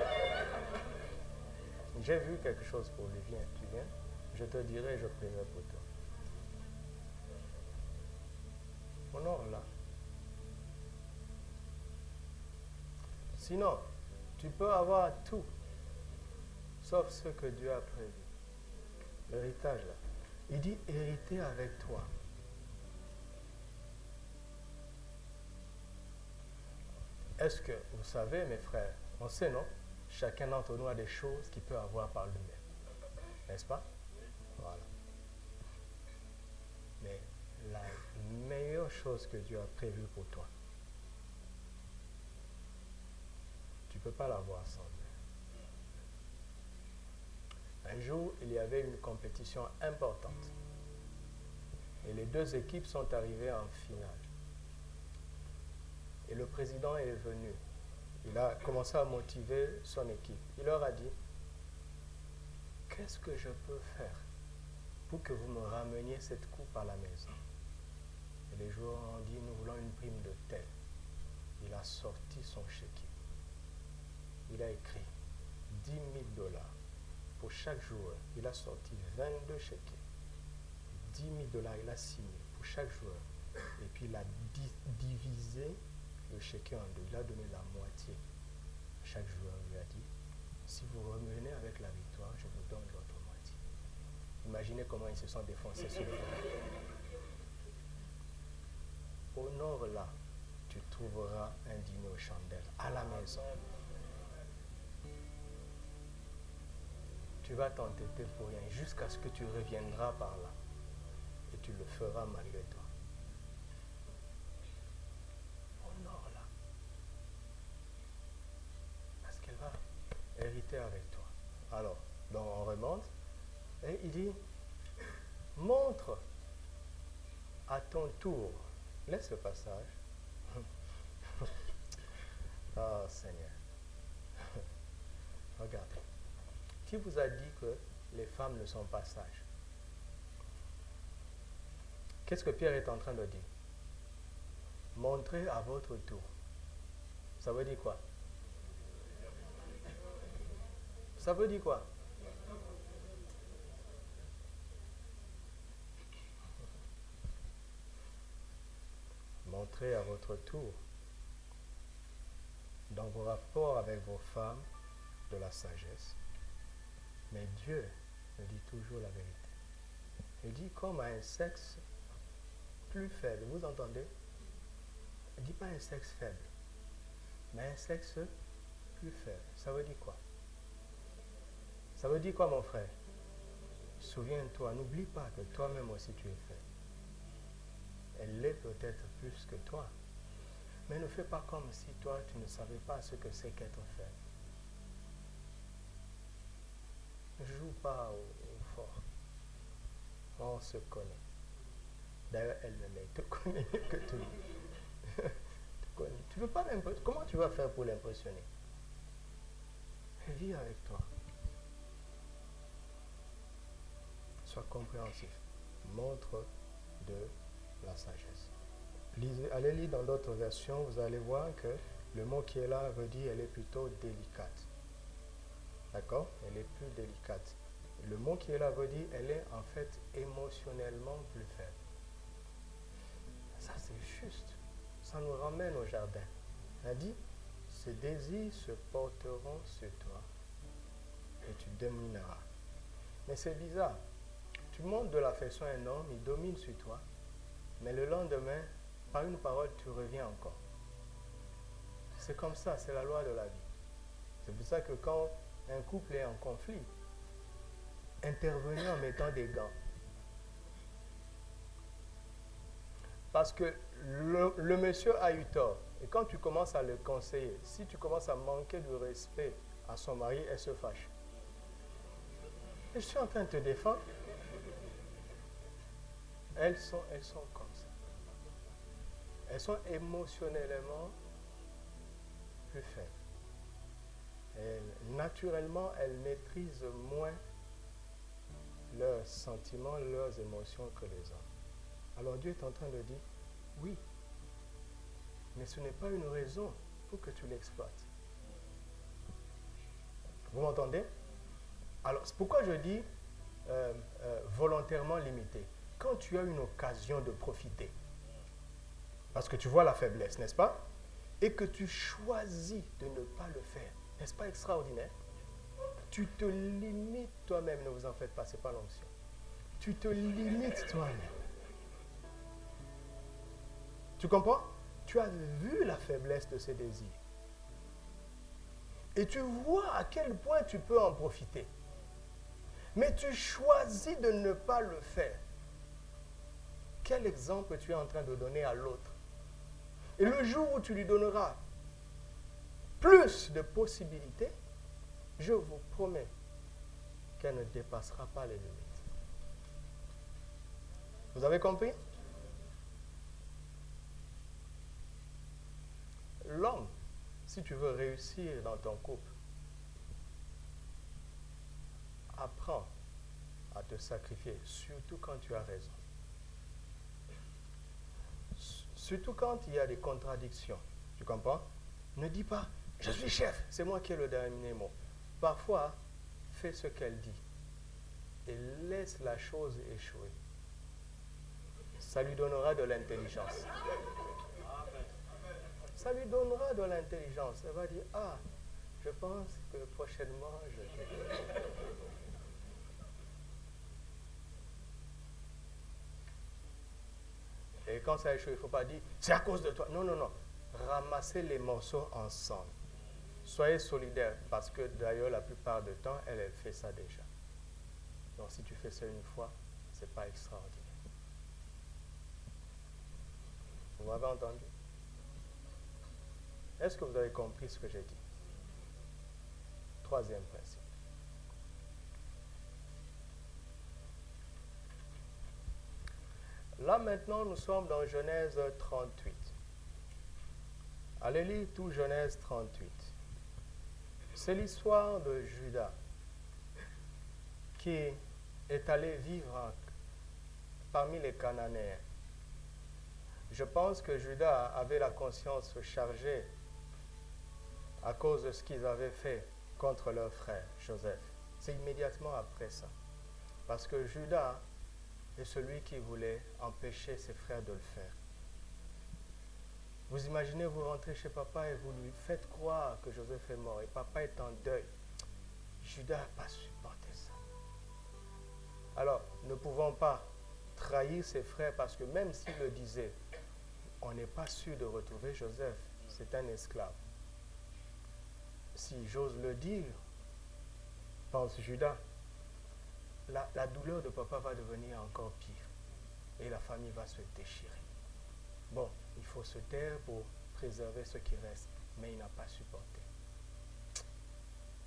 J'ai vu quelque chose pour lui. Viens, tu viens. Je te dirai, je prierai pour toi. Honore-la. Sinon, tu peux avoir tout, sauf ce que Dieu a prévu. L'héritage, là. Il dit hériter avec toi. Est-ce que vous savez, mes frères, on sait, non? Chacun d'entre nous a des choses qu'il peut avoir par lui-même. N'est-ce pas? Voilà. Mais la meilleure chose que Dieu a prévue pour toi, tu ne peux pas l'avoir sans Dieu. Un jour, il y avait une compétition importante. Et les deux équipes sont arrivées en finale. Et le président est venu. Il a commencé à motiver son équipe. Il leur a dit, qu'est-ce que je peux faire pour que vous me rameniez cette coupe à la maison? Et les joueurs ont dit, nous voulons une prime de tel. Il a sorti son chéquier. Il a écrit 10 000 $ pour chaque joueur. Il a sorti 22 chéquiers. 10 000 $, il a signé pour chaque joueur. Et puis il a divisé le chéquier en deux. Il a donné la moitié à chaque joueur. Il a dit, si vous revenez avec la victoire, je vous donne l'autre moitié. Imaginez comment ils se sont défoncés sur le terrain. Honore-la, tu trouveras un dîner aux chandelles à la maison. Tu vas t'entêter pour rien jusqu'à ce que tu reviendras par là. Et tu le feras malgré toi. Honore-la. Parce qu'elle va hériter avec toi. Alors, donc on remonte. Et il dit, montre à ton tour. Laisse le passage. Oh Seigneur. Regardez. Qui vous a dit que les femmes ne sont pas sages? Qu'est-ce que Pierre est en train de dire? Montrez à votre tour. Ça veut dire quoi? Ça veut dire quoi? Montrez à votre tour, dans vos rapports avec vos femmes, de la sagesse. Mais Dieu me dit toujours la vérité. Il dit comme à un sexe plus faible. Vous entendez? Il ne dit pas un sexe faible, mais un sexe plus faible. Ça veut dire quoi? Ça veut dire quoi, mon frère? Souviens-toi, n'oublie pas que toi-même aussi tu es faible. Elle l'est peut-être plus que toi. Mais ne fais pas comme si toi tu ne savais pas ce que c'est qu'être faible. Ne joue pas au fort. On se connaît. D'ailleurs, elle-même te connaît mieux que tout. Tu veux pas l'impressionner. Comment tu vas faire pour l'impressionner? Elle vit avec toi. Sois compréhensif. Montre de la sagesse. Allez lire dans d'autres versions, vous allez voir que le mot qui est là veut dire elle est plutôt délicate. D'accord? Elle est plus délicate. Le mot qui est là veut dire elle est en fait émotionnellement plus faible. Ça c'est juste. Ça nous ramène au jardin. Elle dit, ces désirs se porteront sur toi et tu domineras. Mais c'est bizarre. Tu montres de l'affection à un homme, il domine sur toi, mais le lendemain, par une parole, tu reviens encore. C'est comme ça, c'est la loi de la vie. C'est pour ça que quand un couple est en conflit, intervenez en mettant des gants. Parce que le monsieur a eu tort. Et quand tu commences à le conseiller, si tu commences à manquer de respect à son mari, elle se fâche. Et je suis en train de te défendre. Elles sont comme ça. Elles sont émotionnellement plus faibles. Et naturellement, elles maîtrisent moins leurs sentiments, leurs émotions que les hommes. Alors Dieu est en train de dire, oui, mais ce n'est pas une raison pour que tu l'exploites. Vous m'entendez? Alors, c'est pourquoi je dis volontairement limité. Quand tu as une occasion de profiter, parce que tu vois la faiblesse, n'est-ce pas? Et que tu choisis de ne pas le faire, n'est-ce pas extraordinaire? Tu te limites toi-même, ne vous en faites pas, ce n'est pas l'onction. Tu te limites toi-même. Tu comprends? Tu as vu la faiblesse de ces désirs. Et tu vois à quel point tu peux en profiter. Mais tu choisis de ne pas le faire. Quel exemple tu es en train de donner à l'autre? Et le jour où tu lui donneras plus de possibilités, je vous promets qu'elle ne dépassera pas les limites. Vous avez compris? L'homme, si tu veux réussir dans ton couple, apprends à te sacrifier, surtout quand tu as raison. Surtout quand il y a des contradictions. Tu comprends? Ne dis pas, je suis chef, c'est moi qui ai le dernier mot. Parfois, fais ce qu'elle dit et laisse la chose échouer. Ça lui donnera de l'intelligence. Ça lui donnera de l'intelligence. Elle va dire, ah, je pense que prochainement, je te... Et quand ça échoue, il ne faut pas dire, c'est à cause de toi. Non, non, non. Ramassez les morceaux ensemble. Soyez solidaires, parce que d'ailleurs, la plupart du temps, elle fait ça déjà. Donc, si tu fais ça une fois, ce n'est pas extraordinaire. Vous m'avez entendu? Est-ce que vous avez compris ce que j'ai dit? Troisième principe. Là maintenant, nous sommes dans Genèse 38. Allez lire tout Genèse 38. C'est l'histoire de Judas qui est allé vivre parmi les Cananéens. Je pense que Judas avait la conscience chargée à cause de ce qu'ils avaient fait contre leur frère Joseph. C'est immédiatement après ça. Parce que Judas est celui qui voulait empêcher ses frères de le faire. Vous imaginez, vous rentrez chez papa et vous lui faites croire que Joseph est mort et papa est en deuil. Judas n'a pas supporté ça. Alors, ne pouvons pas trahir ses frères parce que même s'il le disait, on n'est pas sûr de retrouver Joseph. C'est un esclave. Si j'ose le dire, pense Judas, la douleur de papa va devenir encore pire et la famille va se déchirer. Bon, il faut se taire pour préserver ce qui reste, mais il n'a pas supporté.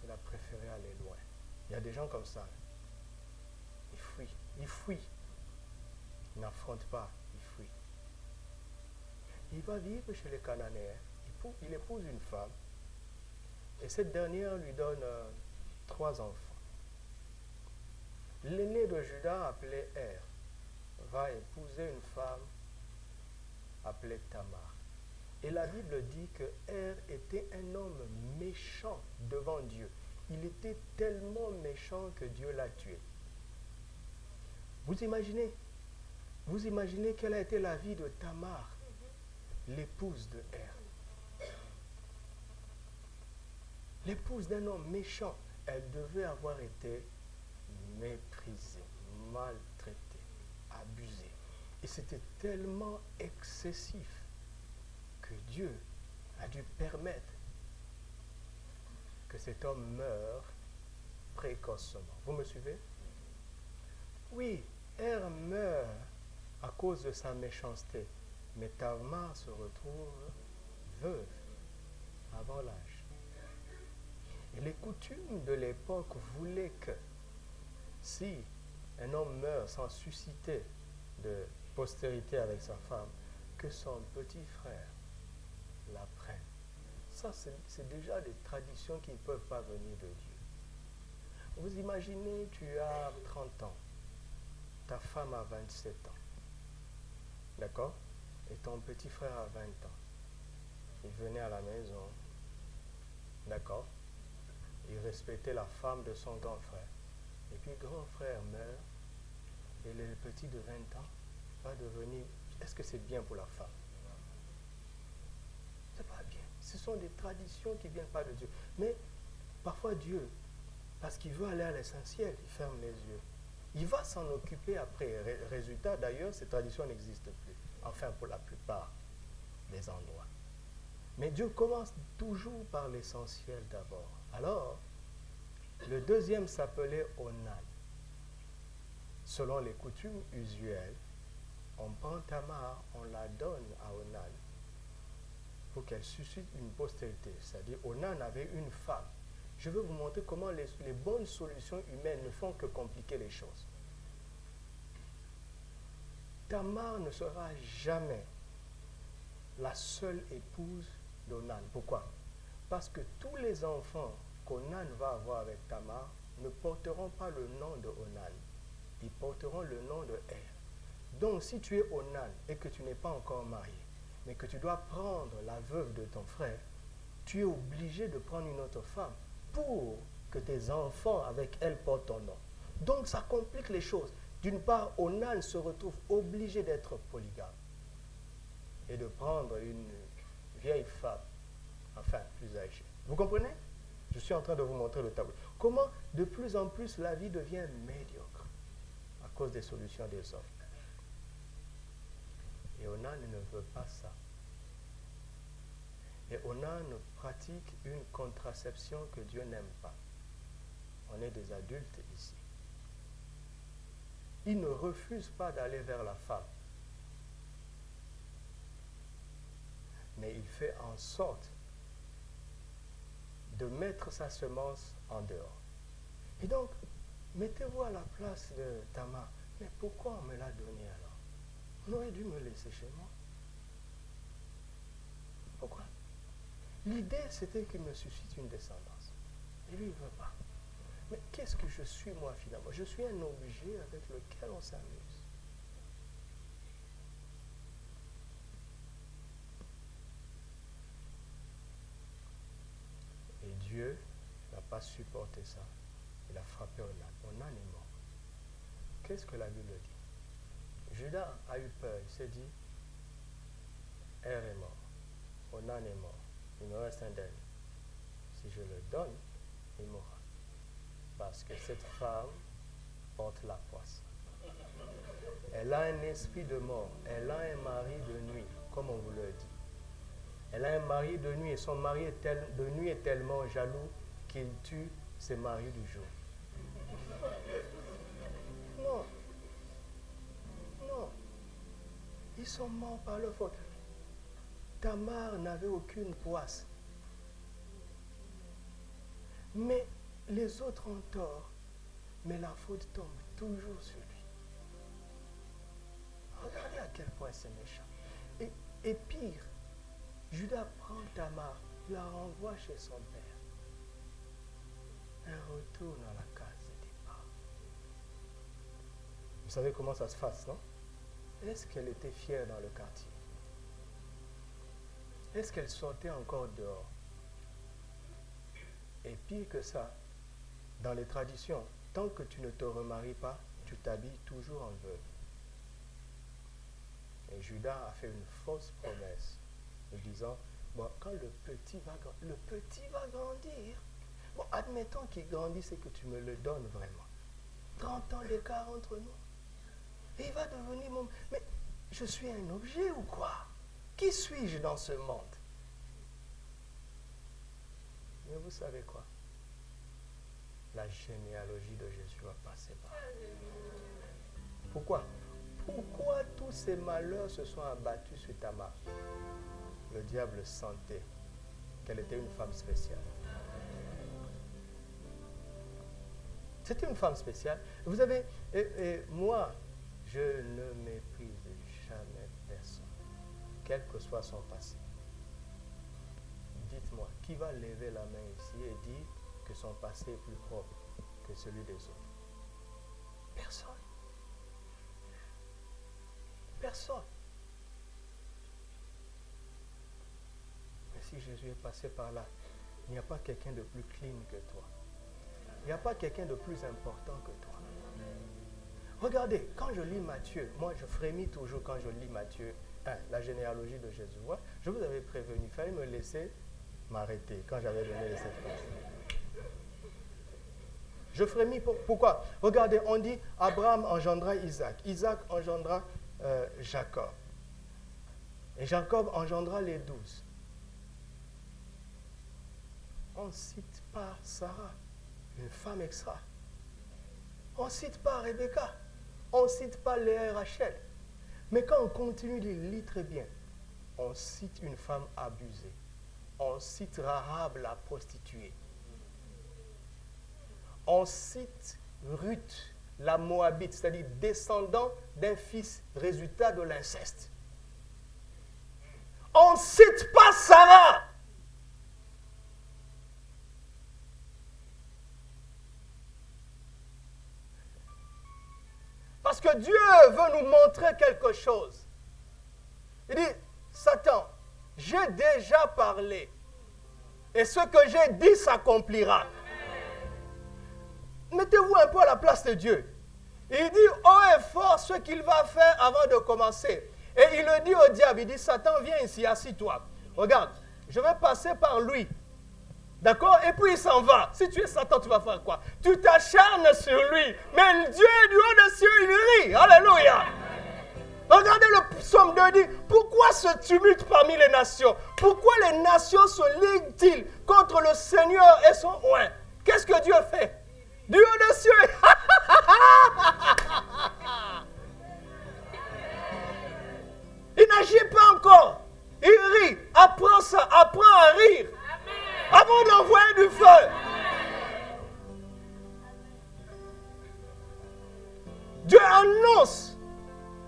Il a préféré aller loin. Il y a des gens comme ça. Ils fuient. Ils fuient. Ils n'affrontent pas. Ils fuient. Il va vivre chez les Cananéens. Il épouse une femme. Et cette dernière lui donne 3 enfants. L'aîné de Judas, appelé Er, va épouser une femme appelée Tamar. Et la Bible dit que Er était un homme méchant devant Dieu. Il était tellement méchant que Dieu l'a tué. Vous imaginez quelle a été la vie de Tamar, l'épouse de Er. L'épouse d'un homme méchant. Elle devait avoir été méprisée, maltraitée, abusée. Et c'était tellement excessif que Dieu a dû permettre que cet homme meure précocement. Vous me suivez? Oui, Er meurt à cause de sa méchanceté, mais Tamar se retrouve veuve avant l'âge. Et les coutumes de l'époque voulaient que si un homme meurt sans susciter de postérité avec sa femme, que son petit frère la prenne. Ça, c'est déjà des traditions qui ne peuvent pas venir de Dieu. Vous imaginez, tu as 30 ans, ta femme a 27 ans, d'accord? Et ton petit frère a 20 ans. Il venait à la maison, d'accord? Il respectait la femme de son grand frère. Et puis grand frère meurt, et le petit de 20 ans va devenir... Est-ce que c'est bien pour la femme? C'est pas bien. Ce sont des traditions qui ne viennent pas de Dieu. Mais parfois Dieu, parce qu'il veut aller à l'essentiel, il ferme les yeux. Il va s'en occuper après. Résultat, d'ailleurs, ces traditions n'existent plus. Enfin, pour la plupart des endroits. Mais Dieu commence toujours par l'essentiel d'abord. Alors, le deuxième s'appelait Onan. Selon les coutumes usuelles, on prend Tamar, on la donne à Onan pour qu'elle suscite une postérité. C'est-à-dire, Onan avait une femme, Je veux vous montrer comment les bonnes solutions humaines ne font que compliquer les choses. Tamar ne sera jamais la seule épouse d'Onan. Pourquoi? Parce que tous les enfants qu'Onan va avoir avec Tamar ne porteront pas le nom de Onan. Ils porteront le nom de Er. Donc, si tu es Onan et que tu n'es pas encore marié, mais que tu dois prendre la veuve de ton frère, tu es obligé de prendre une autre femme pour que tes enfants avec elle portent ton nom. Donc, ça complique les choses. D'une part, Onan se retrouve obligé d'être polygame et de prendre une vieille femme, enfin, plus âgée. Vous comprenez? Je suis en train de vous montrer le tableau. Comment, de plus en plus, la vie devient médiocre à cause des solutions des hommes. Et Onan ne veut pas ça. Et Onan pratique une contraception que Dieu n'aime pas. On est des adultes ici. Il ne refuse pas d'aller vers la femme. Mais il fait en sorte de mettre sa semence en dehors. Et donc, mettez-vous à la place de Tamar. Mais pourquoi on me l'a donné alors? On aurait dû me laisser chez moi. Pourquoi? L'idée, c'était qu'il me suscite une descendance. Et lui, il ne veut pas. Mais qu'est-ce que je suis, moi, finalement? Je suis un objet avec lequel on s'amuse. Et Dieu n'a pas supporté ça. Il a frappé Onan. Onan est mort. Qu'est-ce que la Bible dit? Judas a eu peur. Il s'est dit, Er est mort. Onan est mort. Il me reste un dernier. Si je le donne, il mourra. Parce que cette femme porte la poisse. Elle a un esprit de mort. Elle a un mari de nuit, comme on vous le dit. Elle a un mari de nuit et son mari de nuit est tellement jaloux qu'il tue ses maris du jour. Non. Non. Ils sont morts par leur faute. Tamar n'avait aucune poisse. Mais les autres ont tort. Mais la faute tombe toujours sur lui. Regardez à quel point c'est méchant. Et pire, Judas prend Tamar, la renvoie chez son père. Elle retourne à la case de départ. Vous savez comment ça se passe, non? Est-ce qu'elle était fière dans le quartier? Est-ce qu'elle sortait encore dehors? Et pire que ça, dans les traditions, tant que tu ne te remaries pas, tu t'habilles toujours en veuve. Et Judas a fait une fausse promesse, en disant, bon, quand le petit va grandir. Bon, admettons qu'il grandisse et que tu me le donnes vraiment. 30 ans d'écart entre nous. Et il va devenir mon... Mais je suis un objet ou quoi? Qui suis-je dans ce monde? Mais vous savez quoi? La généalogie de Jésus va passer par là. Pourquoi? Pourquoi tous ces malheurs se sont abattus sur Tamar? Le diable sentait qu'elle était une femme spéciale. C'était une femme spéciale. Vous avez, moi, je ne méprise jamais personne, quel que soit son passé. Dites-moi, qui va lever la main ici et dire que son passé est plus propre que celui des autres? Personne. Personne. Mais si Jésus est passé par là, il n'y a pas quelqu'un de plus clean que toi. Il n'y a pas quelqu'un de plus important que toi. Regardez, quand je lis Matthieu, moi je frémis toujours quand je lis Matthieu 1, la généalogie de Jésus. Ouais, je vous avais prévenu, il fallait me laisser m'arrêter quand j'avais donné les séquences. Je frémis pourquoi? Regardez, on dit Abraham engendra Isaac, Isaac engendra Jacob. Et Jacob engendra les 12. On ne cite pas Sarah, une femme extra. On ne cite pas Rebecca. On ne cite pas Léa et Rachel. Mais quand on continue de lire très bien, on cite une femme abusée. On cite Rahab la prostituée. on cite Ruth, la Moabite, c'est-à-dire descendant d'un fils résultat de l'inceste. On ne cite pas Sarah. Parce que Dieu veut nous montrer quelque chose. Il dit, Satan, j'ai déjà parlé. Et ce que j'ai dit s'accomplira. Mettez-vous un peu à la place de Dieu. Il dit haut et fort ce qu'il va faire avant de commencer. Et il le dit au diable, il dit, Satan, viens ici, assis-toi. Regarde, je vais passer par lui. D'accord? Et puis il s'en va. Si tu es Satan, tu vas faire quoi? Tu t'acharnes sur lui. Mais Dieu du haut des cieux, il rit. Alléluia. Regardez le psaume 2 dit, pourquoi ce tumulte parmi les nations? Pourquoi les nations se liguent-ils contre le Seigneur et son oint? Qu'est-ce que Dieu fait? Du haut des cieux. Il n'agit pas encore. Il rit. Apprends ça. Apprends à rire. Avant d'envoyer du feu. Dieu annonce.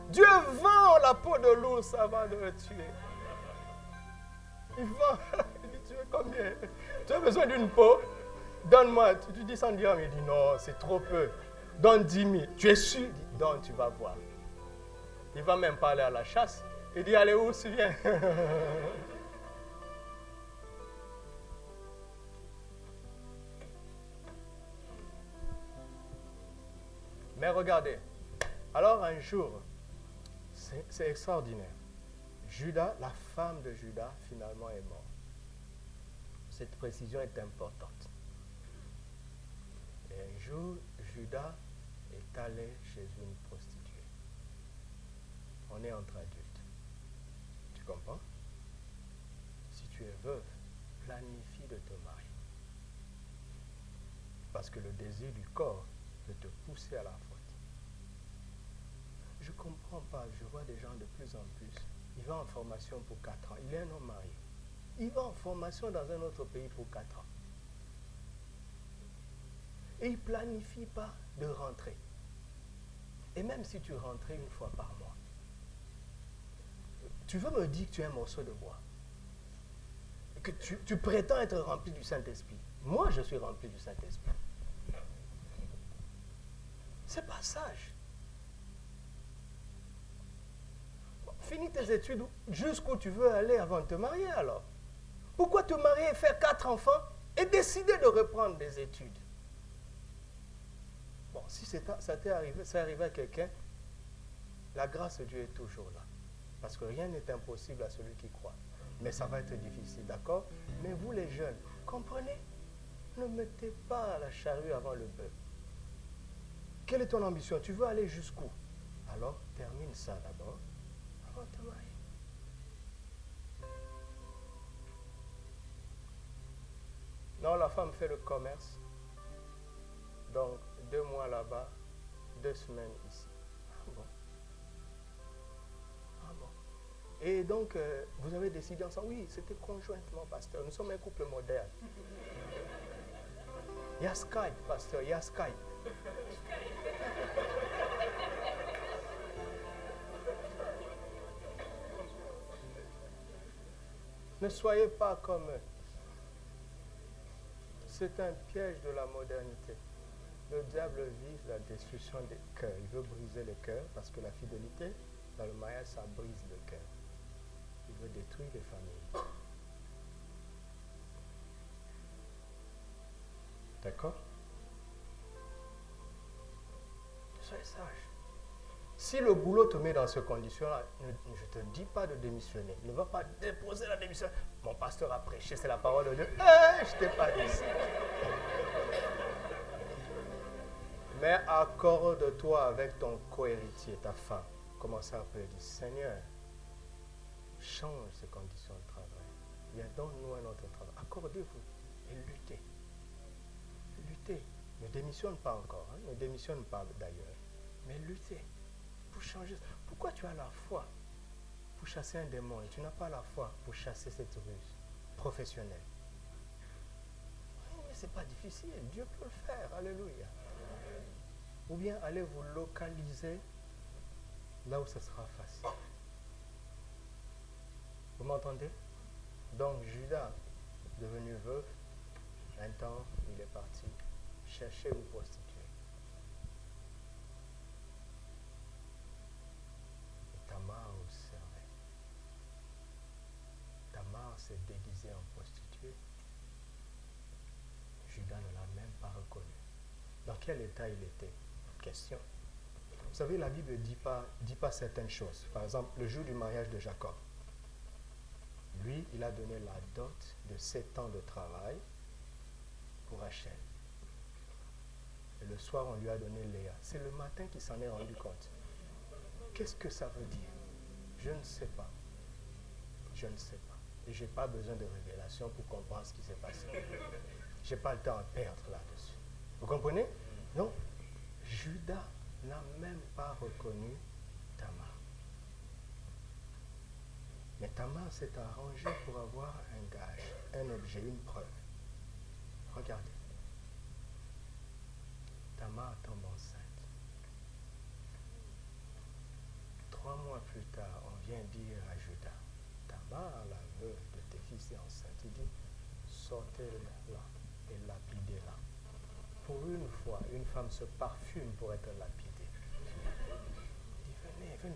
Dieu vend la peau de l'ours avant de le tuer. Il vend. Il dit, tu veux combien? Tu as besoin d'une peau? Donne-moi. Tu dis 100 dirhams. Il dit, non, c'est trop peu. Donne 10 000. Tu es sûr? Il dit, donne, tu vas voir. Il va même pas aller à la chasse. Il dit, allez, ours, viens. Mais regardez. Alors un jour, c'est extraordinaire. Judas, la femme de Judas, finalement est morte. Cette précision est importante. Et un jour, Judas est allé chez une prostituée. On est entre adultes. Tu comprends? Si tu es veuve, planifie de te marier. Parce que le désir du corps peut te pousser à la faute. Je ne comprends pas, je vois des gens de plus en plus. Il va en formation pour 4 ans. Il est un homme marié. Il va en formation dans un autre pays pour 4 ans. Et il ne planifie pas de rentrer. Et même si tu rentrais une fois par mois, tu veux me dire que tu es un morceau de bois. Et que tu prétends être rempli du Saint-Esprit. Moi, je suis rempli du Saint-Esprit. C'est pas sage. Finis tes études jusqu'où tu veux aller avant de te marier alors. Pourquoi te marier et faire 4 enfants et décider de reprendre des études? Bon, si ça t'est arrivé, ça arrive à quelqu'un, la grâce de Dieu est toujours là. Parce que rien n'est impossible à celui qui croit. Mais ça va être difficile, d'accord? Mais vous les jeunes, comprenez? Ne mettez pas la charrue avant le bœuf. Quelle est ton ambition? Tu veux aller jusqu'où? Alors, termine ça d'abord. Te marier. Non, la femme fait le commerce. Donc, 2 mois là-bas, 2 semaines ici. Ah bon. Ah bon. Et donc, vous avez décidé ensemble? Oui, c'était conjointement, pasteur. Nous sommes un couple moderne. Il y a Skype, pasteur, il y a Skype. Ne soyez pas comme eux. C'est un piège de la modernité. Le diable vise la destruction des cœurs. Il veut briser les cœurs parce que la fidélité, dans le mariage, ça brise le cœur. Il veut détruire les familles. D'accord? Soyez sage. Si le boulot te met dans ces conditions-là, je ne te dis pas de démissionner. Ne va pas déposer la démission. Mon pasteur a prêché, c'est la parole de Dieu. Je ne t'ai pas dit ça. Mais accorde-toi avec ton co-héritier, ta femme. Commence à prier. Dis, Seigneur, change ces conditions de travail. Viens, donne-nous un autre travail. Accordez-vous et luttez. Luttez. Ne démissionne pas encore. Ne démissionne pas d'ailleurs. Mais luttez. Pour changer. Pourquoi tu as la foi pour chasser un démon et tu n'as pas la foi pour chasser cette ruse professionnelle? ce n'est pas difficile, Dieu peut le faire, alléluia. Ou bien allez vous localiser là où ce sera facile. Vous m'entendez? Donc Judas, devenu veuf, un temps, il est parti chercher une prostituée. Et Tamar observait. Tamar s'est déguisée en prostituée. Judas ne l'a même pas reconnu. Dans quel état il était? Question. Vous savez, la Bible ne dit pas certaines choses. Par exemple, le jour du mariage de Jacob, lui, il a donné la dot de 7 ans de travail pour Rachel. Et le soir, on lui a donné Léa. C'est le matin qu'il s'en est rendu compte. Qu'est-ce que ça veut dire? Je ne sais pas. Je ne sais pas. Et je n'ai pas besoin de révélation pour comprendre ce qui s'est passé. Je n'ai pas le temps à perdre là-dessus. Vous comprenez? Donc, Judas n'a même pas reconnu Tamar. Mais Tamar s'est arrangée pour avoir un gage, un objet, une preuve. Regardez. Tamar tombe enceinte. 3 mois plus tard, on vient dire à Judas, Tamar, la veuve de tes fils, est enceinte. Il dit, sortez-la et lapidez-la. Pour une fois, une femme se parfume pour être lapidée. Il dit, venez.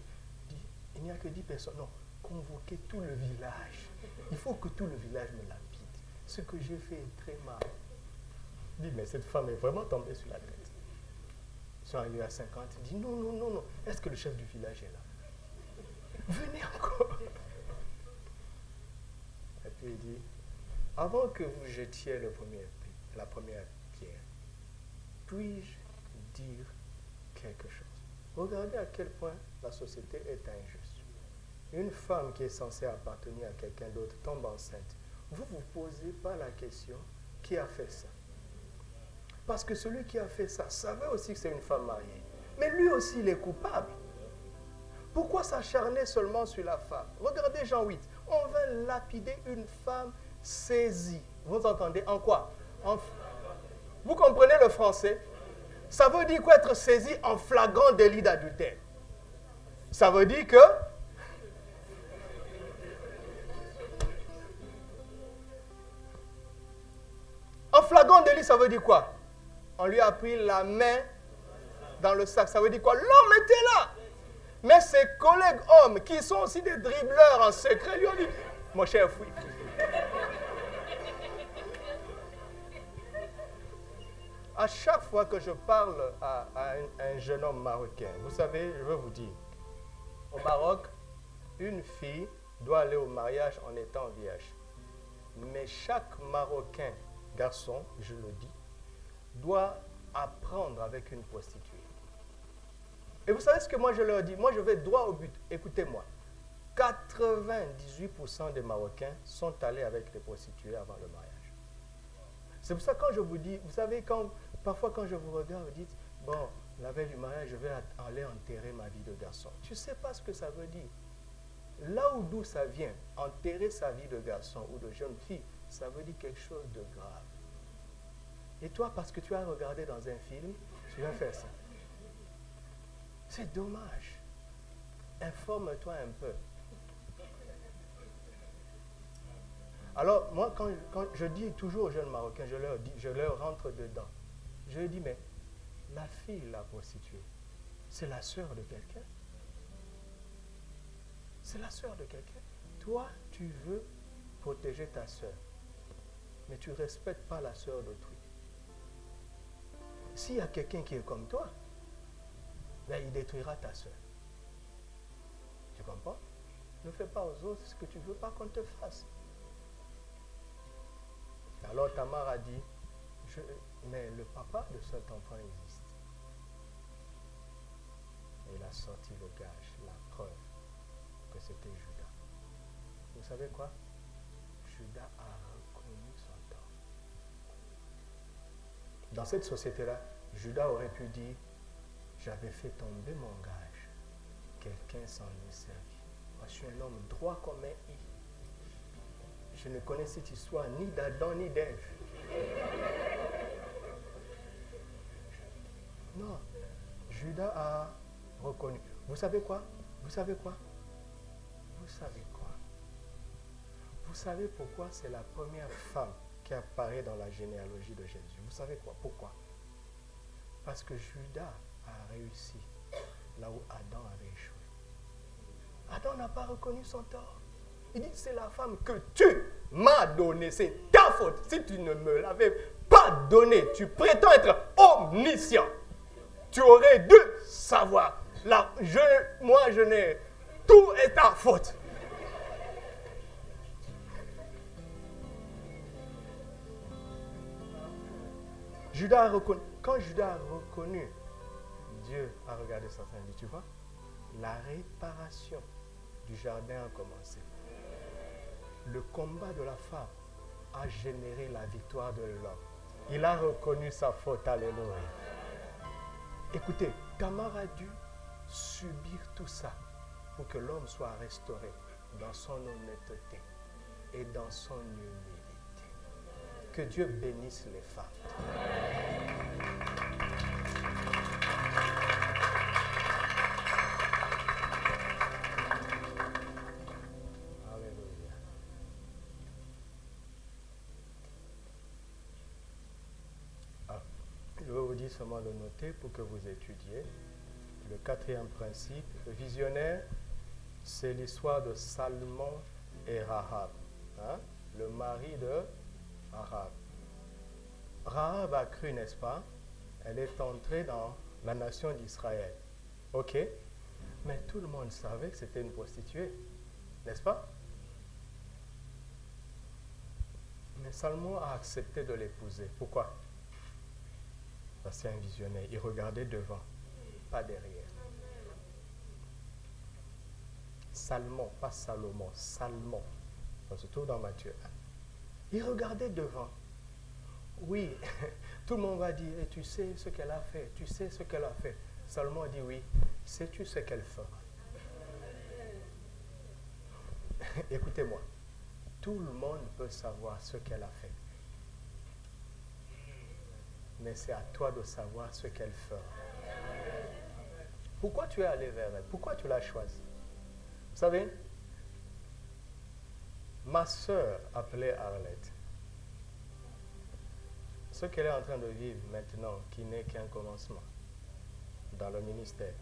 Il n'y a que 10 personnes. Non, convoquez tout le village. Il faut que tout le village me lapide. Ce que j'ai fait est très mal. Il dit, mais cette femme est vraiment tombée sur la tête. Ils sont arrivés à 50. Il dit, non. Est-ce que le chef du village est là? Venez encore. Et puis il dit, avant que vous jetiez la première pierre, puis-je dire quelque chose? Regardez à quel point la société est injuste. Une femme qui est censée appartenir à quelqu'un d'autre tombe enceinte. Vous ne vous posez pas la question, qui a fait ça? Parce que celui qui a fait ça savait aussi que c'est une femme mariée. Mais lui aussi, il est coupable. Pourquoi s'acharner seulement sur la femme? Regardez Jean 8. On veut lapider une femme saisie. Vous entendez? En quoi? Vous comprenez le français? Ça veut dire quoi être saisi en flagrant délit d'adultère? Ça veut dire que en flagrant délit, ça veut dire quoi? On lui a pris la main dans le sac. Ça veut dire quoi? L'homme était là. Mais ses collègues hommes, qui sont aussi des dribbleurs en secret, lui ont dit, mon cher, fouille. À chaque fois que je parle à un jeune homme marocain, vous savez, je veux vous dire, au Maroc, une fille doit aller au mariage en étant vierge. Mais chaque Marocain, garçon, je le dis, doit apprendre avec une prostituée. Et vous savez ce que moi je leur dis? Moi je vais droit au but. Écoutez-moi. 98% des Marocains sont allés avec des prostituées avant le mariage. C'est pour ça que quand je vous dis, vous savez, parfois quand je vous regarde, vous dites, bon, la veille du mariage, je vais aller enterrer ma vie de garçon. Tu ne sais pas ce que ça veut dire. Là d'où ça vient, enterrer sa vie de garçon ou de jeune fille, ça veut dire quelque chose de grave. Et toi, parce que tu as regardé dans un film, tu vas faire ça. C'est dommage. Informe-toi un peu. Alors, moi, quand je dis toujours aux jeunes Marocains, je leur rentre dedans. Je leur dis, mais la fille, la prostituée, c'est la sœur de quelqu'un. C'est la sœur de quelqu'un. Toi, tu veux protéger ta sœur, mais tu ne respectes pas la sœur d'autrui. S'il y a quelqu'un qui est comme toi, ben, il détruira ta sœur. Tu comprends? Ne fais pas aux autres ce que tu ne veux pas qu'on te fasse. Alors Tamar a dit, mais le papa de cet enfant existe. Et il a sorti le gage, la preuve que c'était Judas. Vous savez quoi? Judas a reconnu son tort. Dans cette société-là, Judas aurait pu dire, j'avais fait tomber mon gage. Quelqu'un s'en est servi. Moi, je suis un homme droit comme un i. Je ne connais cette histoire ni d'Adam ni d'Ève. Judas a reconnu. Vous savez quoi? Vous savez quoi? Vous savez quoi? Vous savez pourquoi c'est la première femme qui apparaît dans la généalogie de Jésus? Vous savez quoi? Pourquoi? Parce que Judas a réussi là où Adam avait échoué. Adam n'a pas reconnu son tort. Il dit, c'est la femme que tu m'as donnée, c'est ta faute. Si tu ne me l'avais pas donnée, tu prétends être omniscient. Tu aurais dû savoir. Là, moi, je n'ai... Tout est ta faute. Judas a reconnu. Quand Judas a reconnu, Dieu a regardé Satan et dit, tu vois, la réparation du jardin a commencé. Le combat de la femme a généré la victoire de l'homme. Il a reconnu sa faute, alléluia. Écoutez, Tamar a dû subir tout ça pour que l'homme soit restauré dans son honnêteté et dans son humilité. Que Dieu bénisse les femmes. Alléluia. Je vais vous dire seulement de noter pour que vous étudiez. Le quatrième principe, le visionnaire, c'est l'histoire de Salmon et Rahab, le mari de Rahab. Rahab a cru, n'est-ce pas? Elle est entrée dans la nation d'Israël. Ok? Mais tout le monde savait que c'était une prostituée, n'est-ce pas? Mais Salmon a accepté de l'épouser. Pourquoi? Parce que c'est un visionnaire. Il regardait devant, pas derrière. Salmon, pas Salomon, Salmon. On se trouve dans Matthieu 1. Il regardait devant. Oui, tout le monde va dire, et tu sais ce qu'elle a fait, tu sais ce qu'elle a fait. Salomon dit oui, sais-tu ce qu'elle fera? Écoutez-moi, tout le monde peut savoir ce qu'elle a fait. Mais c'est à toi de savoir ce qu'elle fera. Pourquoi tu es allé vers elle? Pourquoi tu l'as choisie? Vous savez, ma soeur appelée Arlette, ce qu'elle est en train de vivre maintenant, qui n'est qu'un commencement dans le ministère,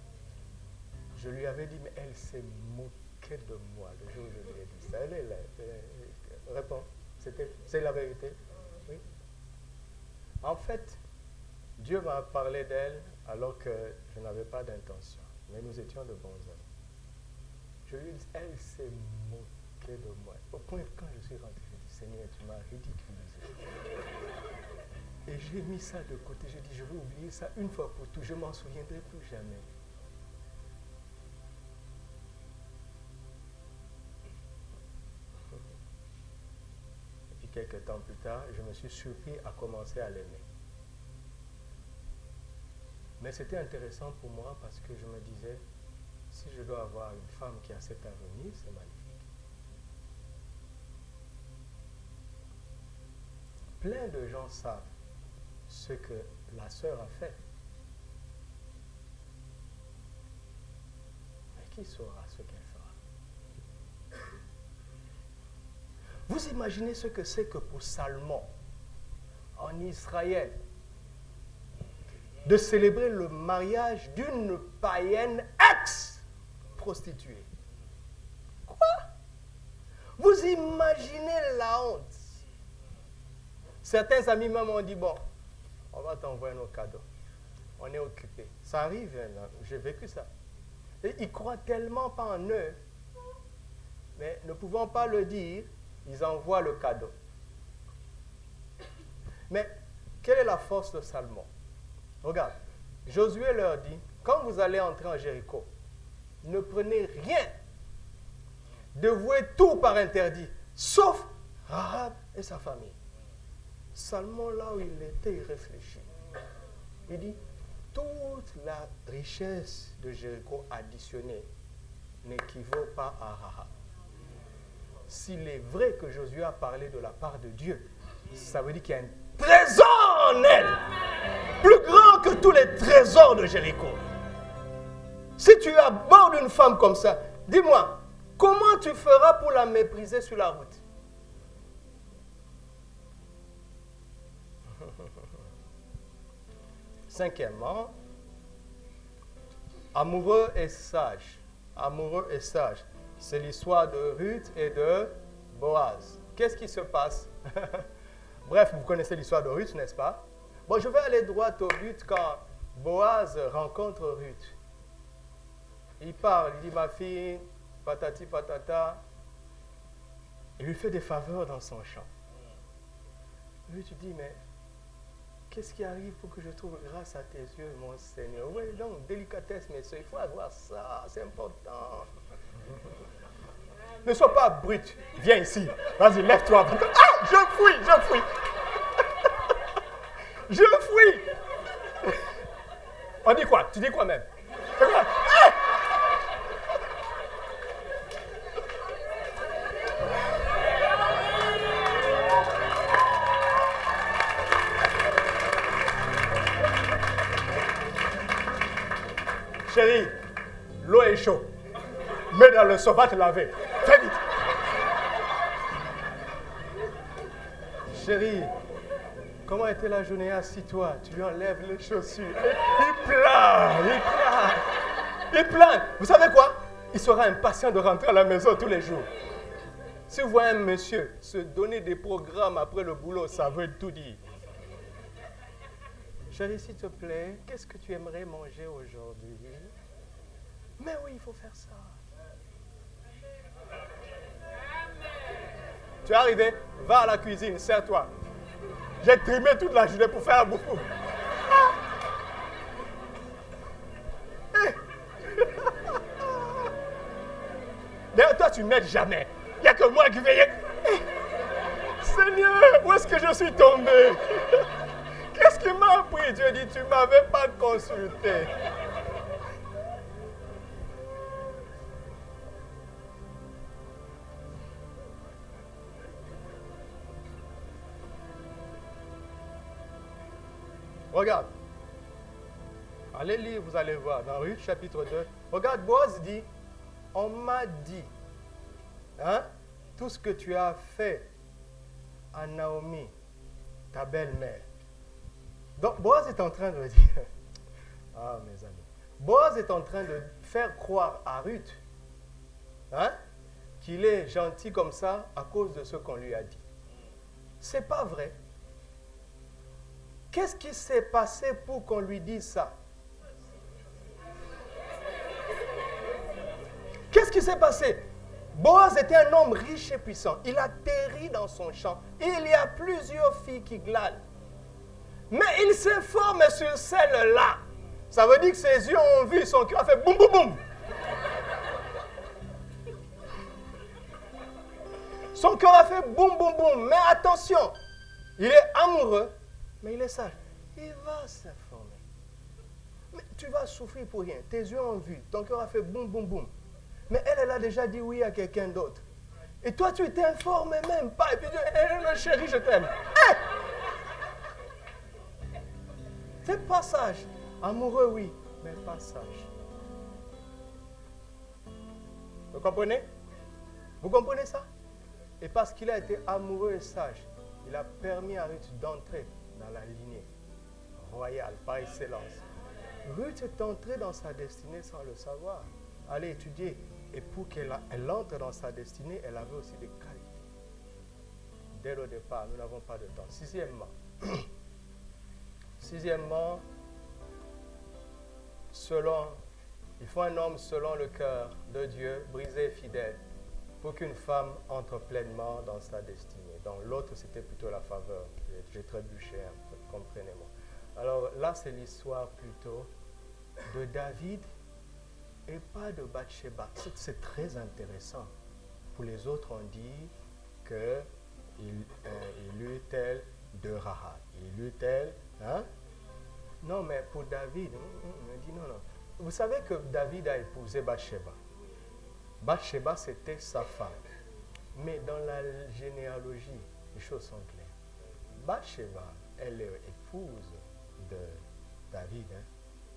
je lui avais dit, mais elle s'est moquée de moi le jour où je lui ai dit ça. Elle est là. Réponds. C'est la vérité? Oui. En fait, Dieu m'a parlé d'elle alors que je n'avais pas d'intention. Mais nous étions de bons hommes. Je lui ai dit, elle s'est moquée de moi. Au point que quand je suis rentré, je dis, Seigneur, tu m'as ridiculisé. Et j'ai mis ça de côté. J'ai dit, je vais oublier ça une fois pour tout. Je ne m'en souviendrai plus jamais. Et puis quelques temps plus tard, je me suis surpris à commencer à l'aimer. Mais c'était intéressant pour moi parce que je me disais, si je dois avoir une femme qui a cet avenir, c'est magnifique. Plein de gens savent ce que la sœur a fait. Mais qui saura ce qu'elle fera? Vous imaginez ce que c'est que pour Salmon, en Israël, de célébrer le mariage d'une païenne ex-prostituée. Quoi? Vous imaginez la honte? Certains amis même ont dit, bon, on va t'envoyer nos cadeaux. On est occupé. Ça arrive, j'ai vécu ça. Et ils croient tellement pas en eux, mais ne pouvant pas le dire, ils envoient le cadeau. Mais quelle est la force de Salmon? Regarde, Josué leur dit, quand vous allez entrer en Jéricho, ne prenez rien, dévouez tout par interdit, sauf Rahab et sa famille. Salmon, là où il était, il réfléchit. Il dit, toute la richesse de Jéricho additionnée n'équivaut pas à Rahab. S'il est vrai que Josué a parlé de la part de Dieu, ça veut dire qu'il y a un trésor en elle, plus grand que tous les trésors de Jéricho. Si tu abordes une femme comme ça, dis-moi, comment tu feras pour la mépriser sur la route? Cinquièmement, amoureux et sage. Amoureux et sage. C'est l'histoire de Ruth et de Boaz. Qu'est-ce qui se passe? Bref, vous connaissez l'histoire de Ruth, n'est-ce pas? Bon, je vais aller droit au but quand Boaz rencontre Ruth. Il parle, il dit, ma fille, patati patata. Il lui fait des faveurs dans son champ. Ruth dit, mais qu'est-ce qui arrive pour que je trouve grâce à tes yeux, mon Seigneur? Oui, donc, délicatesse, mais il faut avoir ça, c'est important. Ne sois pas brut, viens ici. Vas-y, lève-toi. Ah, je fuis. Je fuis. On dit quoi? Tu dis quoi même? Ah! Chérie, l'eau est chaude. Mets dans le seau, va te laver. Fais vite. Chérie, comment était la journée? Assis-toi, tu lui enlèves les chaussures. Il plaint. Vous savez quoi? Il sera impatient de rentrer à la maison tous les jours. Si vous voyez un monsieur se donner des programmes après le boulot, ça veut tout dire. Chérie, s'il te plaît, qu'est-ce que tu aimerais manger aujourd'hui? Mais oui, il faut faire ça. Tu es arrivé, va à la cuisine, sers-toi. J'ai trimé toute la journée pour faire un bouffe. D'ailleurs, toi, tu m'aides jamais. Il n'y a que moi qui veille. Seigneur, où est-ce que je suis tombé? Qu'est-ce qui m'a appris? Dieu dit, tu ne m'avais pas consulté. Regarde. Allez lire, vous allez voir, dans Ruth chapitre 2. Regarde, Boaz dit, on m'a dit, hein, tout ce que tu as fait à Naomi, ta belle-mère. Donc, Boaz est en train de dire, ah mes amis, Boaz est en train de faire croire à Ruth, hein, qu'il est gentil comme ça à cause de ce qu'on lui a dit. C'est pas vrai. Qu'est-ce qui s'est passé pour qu'on lui dise ça? Qu'est-ce qui s'est passé? Boaz était un homme riche et puissant. Il atterrit dans son champ. Il y a plusieurs filles qui glanent. Mais il s'informe sur celle-là. Ça veut dire que ses yeux ont vu, son cœur a fait boum, boum, boum. Son cœur a fait boum, boum, boum. Mais attention, il est amoureux, mais il est sage. Il va s'informer. Mais tu vas souffrir pour rien. Tes yeux ont vu, ton cœur a fait boum, boum, boum. Mais elle a déjà dit oui à quelqu'un d'autre. Et toi, tu t'informes même pas. Et puis tu dis, chérie, je t'aime. Hey! C'est pas sage. Amoureux, oui, mais pas sage. Vous comprenez? Vous comprenez ça? Et parce qu'il a été amoureux et sage, il a permis à Ruth d'entrer dans la lignée royale par excellence. Ruth est entrée dans sa destinée sans le savoir. Allez étudier. Et pour qu'elle entre dans sa destinée, elle avait aussi des qualités. Dès le départ, nous n'avons pas de temps. Sixièmement, il faut un homme selon le cœur de Dieu, brisé et fidèle, pour qu'une femme entre pleinement dans sa destinée. Donc l'autre, c'était plutôt la faveur. J'ai trébuché un peu, comprenez-moi. Alors là, c'est l'histoire plutôt de David et pas de Bathsheba. C'est très intéressant. Pour les autres, on dit qu'il eut tel de Rahab. Il eut tel, hein? Non, mais pour David, on dit non. Vous savez que David a épousé Bathsheba. Bathsheba, c'était sa femme. Mais dans la généalogie, les choses sont claires. Bathsheba, elle est épouse de David, hein?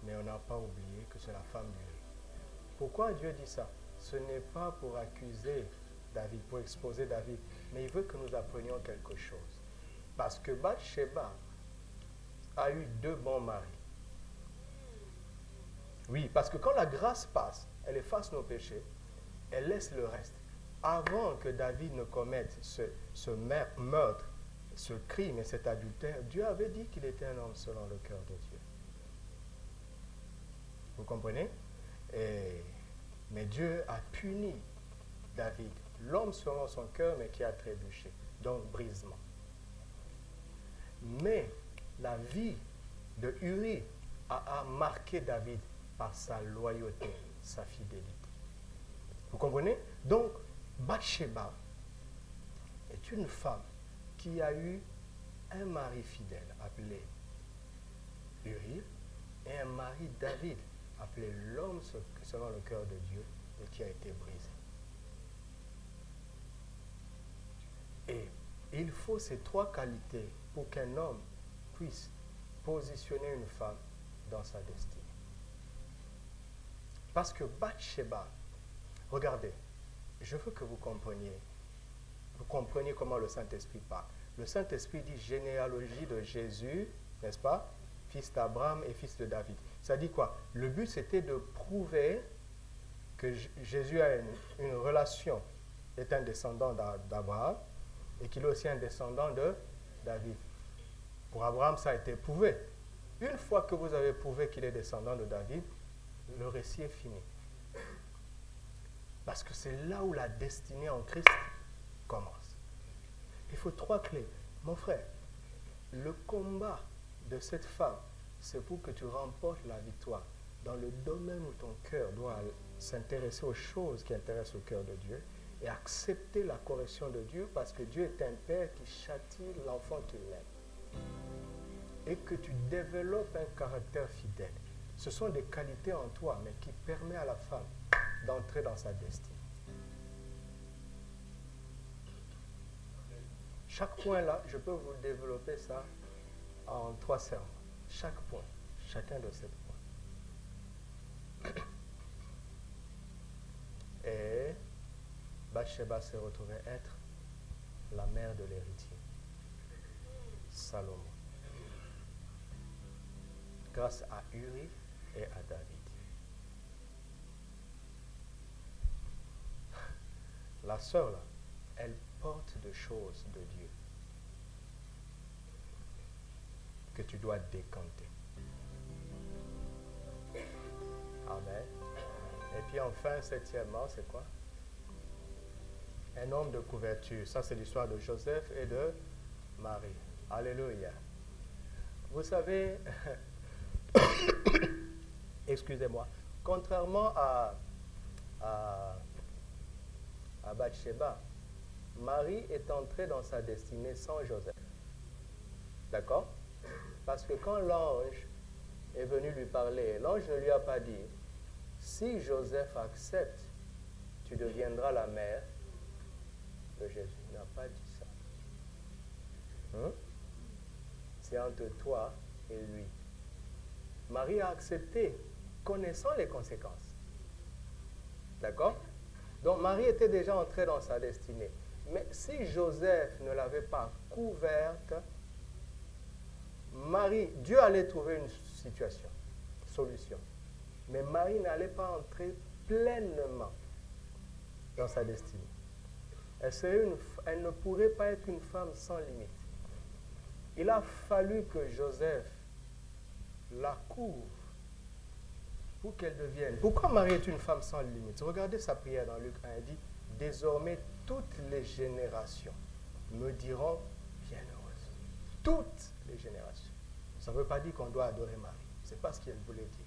Mais on n'a pas oublié que c'est la femme d'Uri. Pourquoi Dieu dit ça? Ce n'est pas pour accuser David, pour exposer David, mais il veut que nous apprenions quelque chose. Parce que Bathsheba a eu 2 bons maris. Oui, parce que quand la grâce passe, elle efface nos péchés, elle laisse le reste. Avant que David ne commette ce meurtre, ce crime et cet adultère, Dieu avait dit qu'il était un homme selon le cœur de Dieu. Vous comprenez? Mais Dieu a puni David, l'homme selon son cœur, mais qui a trébuché, donc brisement. Mais la vie de Uri a marqué David par sa loyauté, sa fidélité. Vous comprenez? Donc, Bathsheba est une femme qui a eu un mari fidèle appelé Uri et un mari David appelé l'homme selon le cœur de Dieu et qui a été brisé. Et il faut ces 3 qualités pour qu'un homme puisse positionner une femme dans sa destinée. Parce que Bathsheba, regardez, je veux que vous compreniez comment le Saint-Esprit parle. Le Saint-Esprit dit généalogie de Jésus, n'est-ce pas? Fils d'Abraham et fils de David. Ça dit quoi? Le but, c'était de prouver que Jésus a une relation, est un descendant d'Abraham et qu'il est aussi un descendant de David. Pour Abraham, ça a été prouvé. Une fois que vous avez prouvé qu'il est descendant de David, le récit est fini. Parce que c'est là où la destinée en Christ commence. Il faut 3 clés. Mon frère, le combat de cette femme, c'est pour que tu remportes la victoire dans le domaine où ton cœur doit s'intéresser aux choses qui intéressent le cœur de Dieu et accepter la correction de Dieu parce que Dieu est un Père qui châtie l'enfant qu'il aime. Et que tu développes un caractère fidèle. Ce sont des qualités en toi, mais qui permettent à la femme d'entrer dans sa destinée. Chaque point là, je peux vous développer ça en 3 sermons. Chaque point, chacun de ces points. Et Bathsheba s'est retrouvée être la mère de l'héritier, Salomon, grâce à Uri et à David. La sœur, là, elle porte des choses de Dieu que tu dois décanter. Amen. Et puis enfin, 7e, c'est quoi? Un homme de couverture. Ça, c'est l'histoire de Joseph et de Marie. Alléluia. Vous savez, excusez-moi, contrairement à Bathsheba, Marie est entrée dans sa destinée sans Joseph. D'accord? Parce que quand l'ange est venu lui parler, l'ange ne lui a pas dit, si Joseph accepte, tu deviendras la mère de Jésus. Il n'a pas dit ça. C'est entre toi et lui. Marie a accepté, connaissant les conséquences. D'accord? Donc Marie était déjà entrée dans sa destinée. Mais si Joseph ne l'avait pas couverte, Dieu allait trouver une solution. Mais Marie n'allait pas entrer pleinement dans sa destinée. Elle ne pourrait pas être une femme sans limite. Il a fallu que Joseph la couvre pour qu'elle devienne. Pourquoi Marie est une femme sans limite? Regardez sa prière dans Luc 1, elle dit, désormais toutes les générations me diront bienheureuse. Toutes les générations. Ça ne veut pas dire qu'on doit adorer Marie. Ce n'est pas ce qu'elle voulait dire.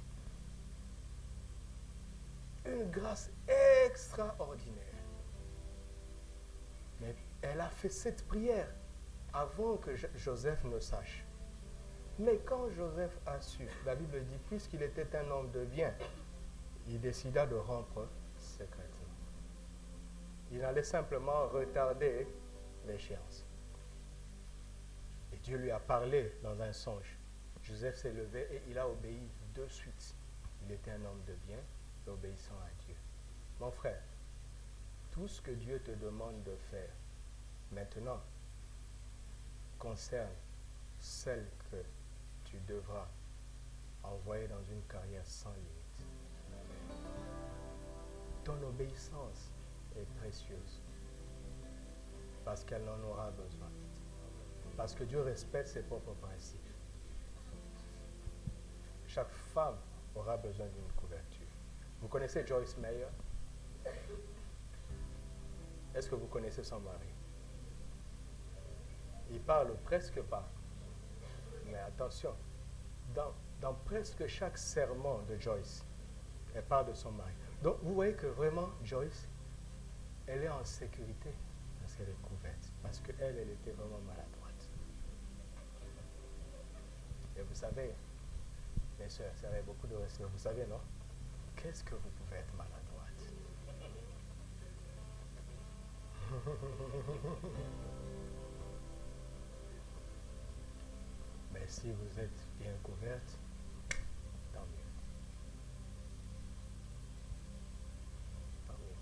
Une grâce extraordinaire. Mais elle a fait cette prière avant que Joseph ne sache. Mais quand Joseph a su, la Bible dit, puisqu'il était un homme de bien, il décida de rompre secrètement. Il allait simplement retarder l'échéance. Et Dieu lui a parlé dans un songe. Joseph s'est levé et il a obéi de suite. Il était un homme de bien l'obéissant à Dieu. Mon frère, tout ce que Dieu te demande de faire maintenant concerne celle que tu devras envoyer dans une carrière sans limite. Ton obéissance est précieuse parce qu'elle en aura besoin. Parce que Dieu respecte ses propres principes. Chaque femme aura besoin d'une couverture. Vous connaissez Joyce Meyer? Est-ce que vous connaissez son mari? Il parle presque pas. Mais attention, dans presque chaque sermon de Joyce, elle parle de son mari. Donc vous voyez que vraiment, Joyce, elle est en sécurité parce qu'elle est couverte. Parce qu'elle était vraiment maladroite. Et vous savez, mes soeurs, ça avait beaucoup de respect. Vous savez, non? Qu'est-ce que vous pouvez être maladroite? Mais si vous êtes bien couverte, tant mieux. Tant mieux.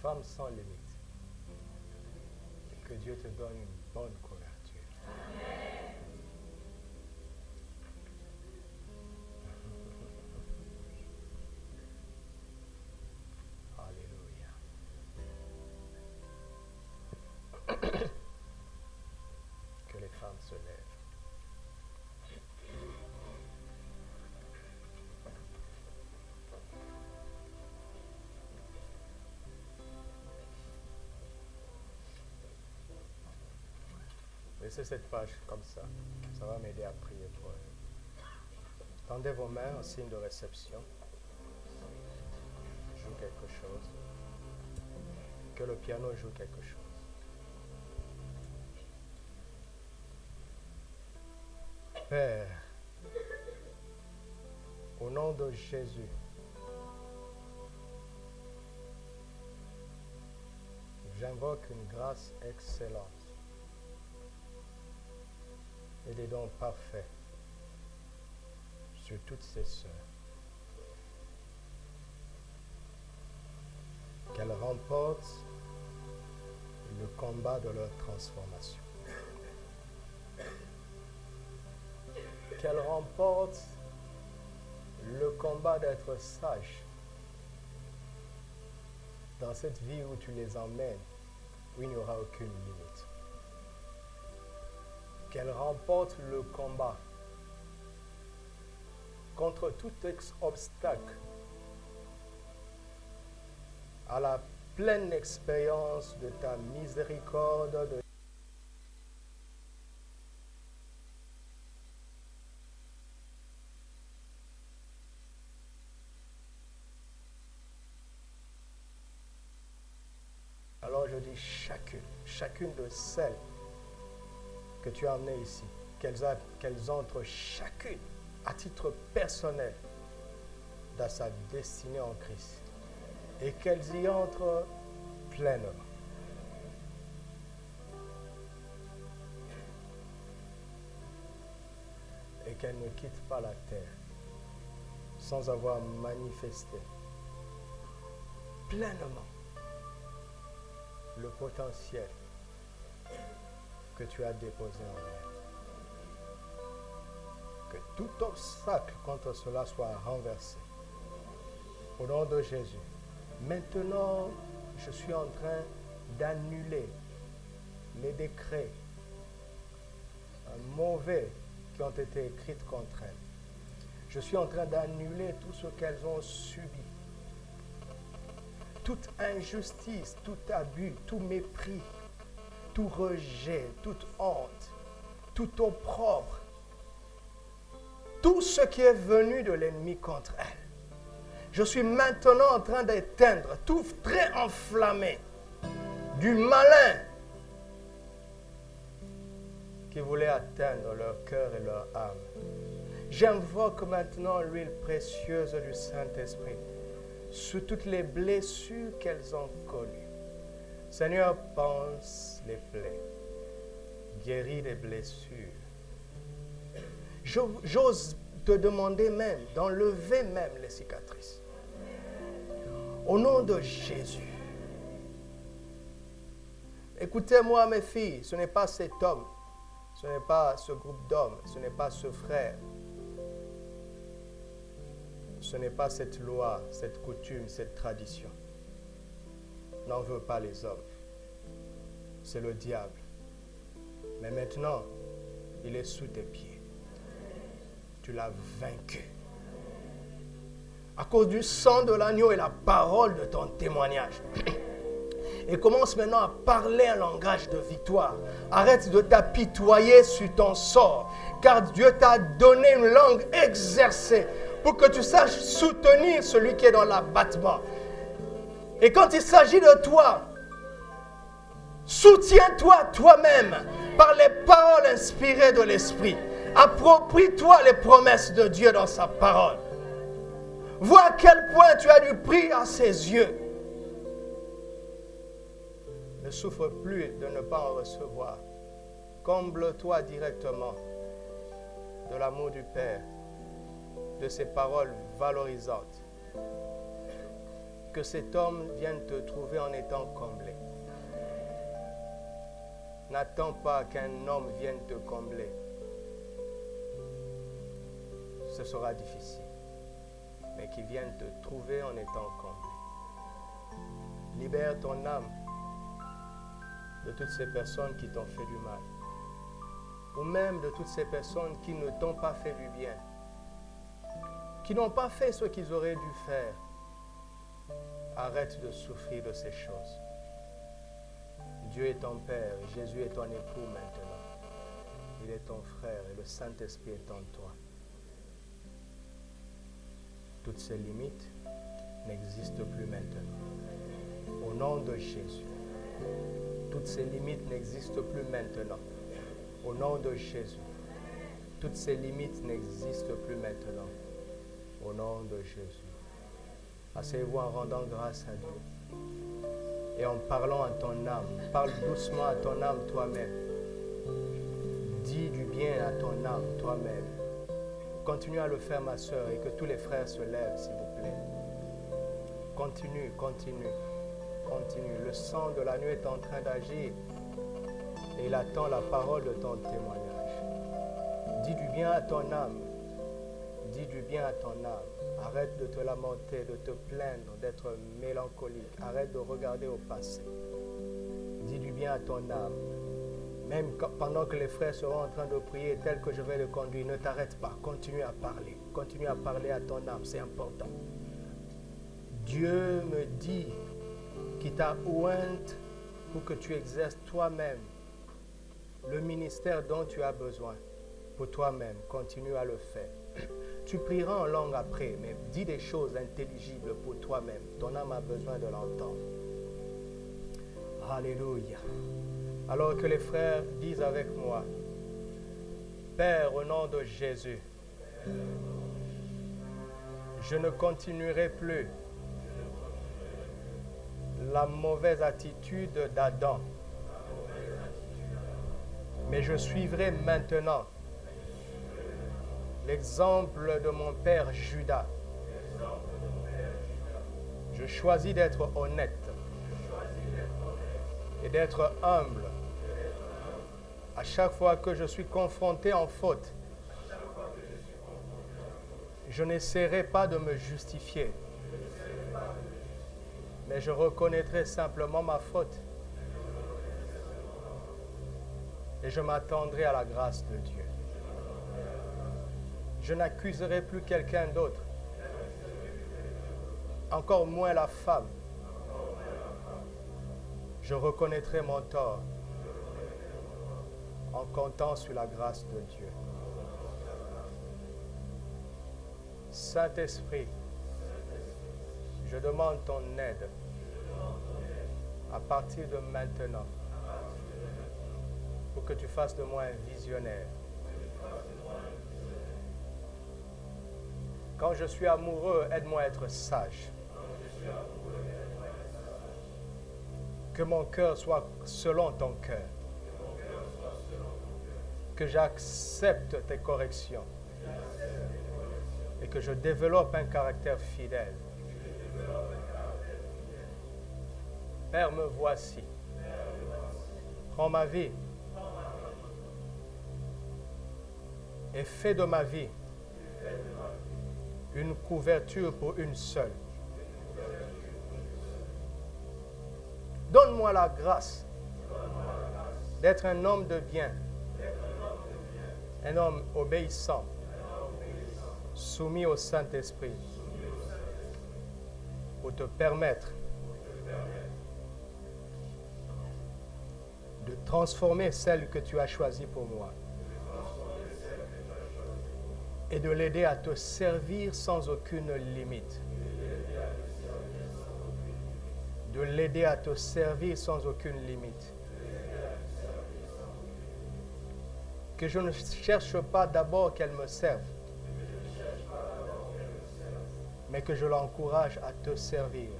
Femme sans limite. Et que Dieu te donne une bonne couverture. Alléluia. Que les femmes se lèvent. Laissez cette page comme ça. Ça va m'aider à prier pour eux. Tendez vos mains en signe de réception. Joue quelque chose. Que le piano joue quelque chose. Père, au nom de Jésus, j'invoque une grâce excellente et des dons parfaits sur toutes ces sœurs. Qu'elles remportent le combat de leur transformation. Qu'elles remportent le combat d'être sages dans cette vie où tu les emmènes, où il n'y aura aucune limite. Qu'elles remportent le combat contre tout obstacle à la pleine expérience de ta miséricorde, de Alors je dis chacune de celles que tu as amenées ici, qu'elles entrent chacune à titre personnel dans sa destinée en Christ et qu'elles y entrent pleinement. Et qu'elles ne quittent pas la terre sans avoir manifesté pleinement le potentiel que tu as déposé en elle. Que tout obstacle contre cela soit renversé. Au nom de Jésus. Maintenant, je suis en train d'annuler les décrets mauvais qui ont été écrits contre elles. Je suis en train d'annuler tout ce qu'elles ont subi. Toute injustice, tout abus, tout mépris, tout rejet, toute honte, tout opprobre, tout ce qui est venu de l'ennemi contre elle. Je suis maintenant en train d'éteindre tout très enflammé du malin qui voulait atteindre leur cœur et leur âme. J'invoque maintenant l'huile précieuse du Saint-Esprit sur toutes les blessures qu'elles ont connues. Seigneur, pense les plaies, guéris les blessures. J'ose te demander même d'enlever même les cicatrices. Au nom de Jésus. Écoutez-moi mes filles, ce n'est pas cet homme, ce n'est pas ce groupe d'hommes, ce n'est pas ce frère, ce n'est pas cette loi, cette coutume, cette tradition. N'en veut pas les hommes. C'est le diable. Mais maintenant, il est sous tes pieds. Tu l'as vaincu. À cause du sang de l'agneau et la parole de ton témoignage. Et commence maintenant à parler un langage de victoire. Arrête de t'apitoyer sur ton sort. Car Dieu t'a donné une langue exercée pour que tu saches soutenir celui qui est dans l'abattement. Et quand il s'agit de toi, soutiens-toi toi-même par les paroles inspirées de l'Esprit. Approprie-toi les promesses de Dieu dans sa parole. Vois à quel point tu as du prix à ses yeux. Ne souffre plus de ne pas en recevoir. Comble-toi directement de l'amour du Père, de ses paroles valorisantes. Que cet homme vienne te trouver en étant comblé. N'attends pas qu'un homme vienne te combler. Ce sera difficile. Mais qu'il vienne te trouver en étant comblé. Libère ton âme de toutes ces personnes qui t'ont fait du mal. Ou même de toutes ces personnes qui ne t'ont pas fait du bien. Qui n'ont pas fait ce qu'ils auraient dû faire. Arrête de souffrir de ces choses. Dieu est ton Père, Jésus est ton époux maintenant. Il est ton frère et le Saint-Esprit est en toi. Toutes ces limites n'existent plus maintenant. Au nom de Jésus. Toutes ces limites n'existent plus maintenant. Au nom de Jésus. Toutes ces limites n'existent plus maintenant. Au nom de Jésus. Asseyez-vous en rendant grâce à Dieu. Et en parlant à ton âme. Parle doucement à ton âme toi-même. Dis du bien à ton âme toi-même. Continue à le faire, ma soeur, et que tous les frères se lèvent, s'il vous plaît. Continue, continue, continue. Le sang de l'agneau est en train d'agir et il attend la parole de ton témoignage. Dis du bien à ton âme. Dis du bien à ton âme. Arrête de te lamenter, de te plaindre, d'être mélancolique. Arrête de regarder au passé. Dis du bien à ton âme. Même pendant que les frères seront en train de prier tel que je vais le conduire, ne t'arrête pas. Continue à parler. Continue à parler à ton âme. C'est important. Dieu me dit qu'il t'a oint pour que tu exerces toi-même le ministère dont tu as besoin. Pour toi-même, continue à le faire. Tu prieras en langue après, mais dis des choses intelligibles pour toi-même. Ton âme a besoin de l'entendre. Alléluia. Alors que les frères disent avec moi, Père, au nom de Jésus, je ne continuerai plus la mauvaise attitude d'Adam, mais je suivrai maintenant l'exemple de mon père Judas. Je choisis d'être honnête et d'être humble. À chaque fois que je suis confronté en faute, je n'essaierai pas de me justifier, mais je reconnaîtrai simplement ma faute et je m'attendrai à la grâce de Dieu. Je n'accuserai plus quelqu'un d'autre, encore moins la femme. Je reconnaîtrai mon tort en comptant sur la grâce de Dieu. Saint-Esprit, je demande ton aide à partir de maintenant pour que tu fasses de moi un visionnaire. Quand je suis amoureux, aide-moi à être sage. Que mon cœur soit selon ton cœur. Que j'accepte tes corrections. que je développe un caractère fidèle. Père, me voici. Prends ma vie et fais de ma vie une couverture pour une seule. Donne-moi la grâce d'être un homme de bien, un homme obéissant, soumis au Saint-Esprit, pour te permettre de transformer celle que tu as choisie pour moi et de l'aider à te servir sans aucune limite. De l'aider à te servir sans aucune limite. Que je ne cherche pas d'abord qu'elle me serve, mais que je l'encourage à te servir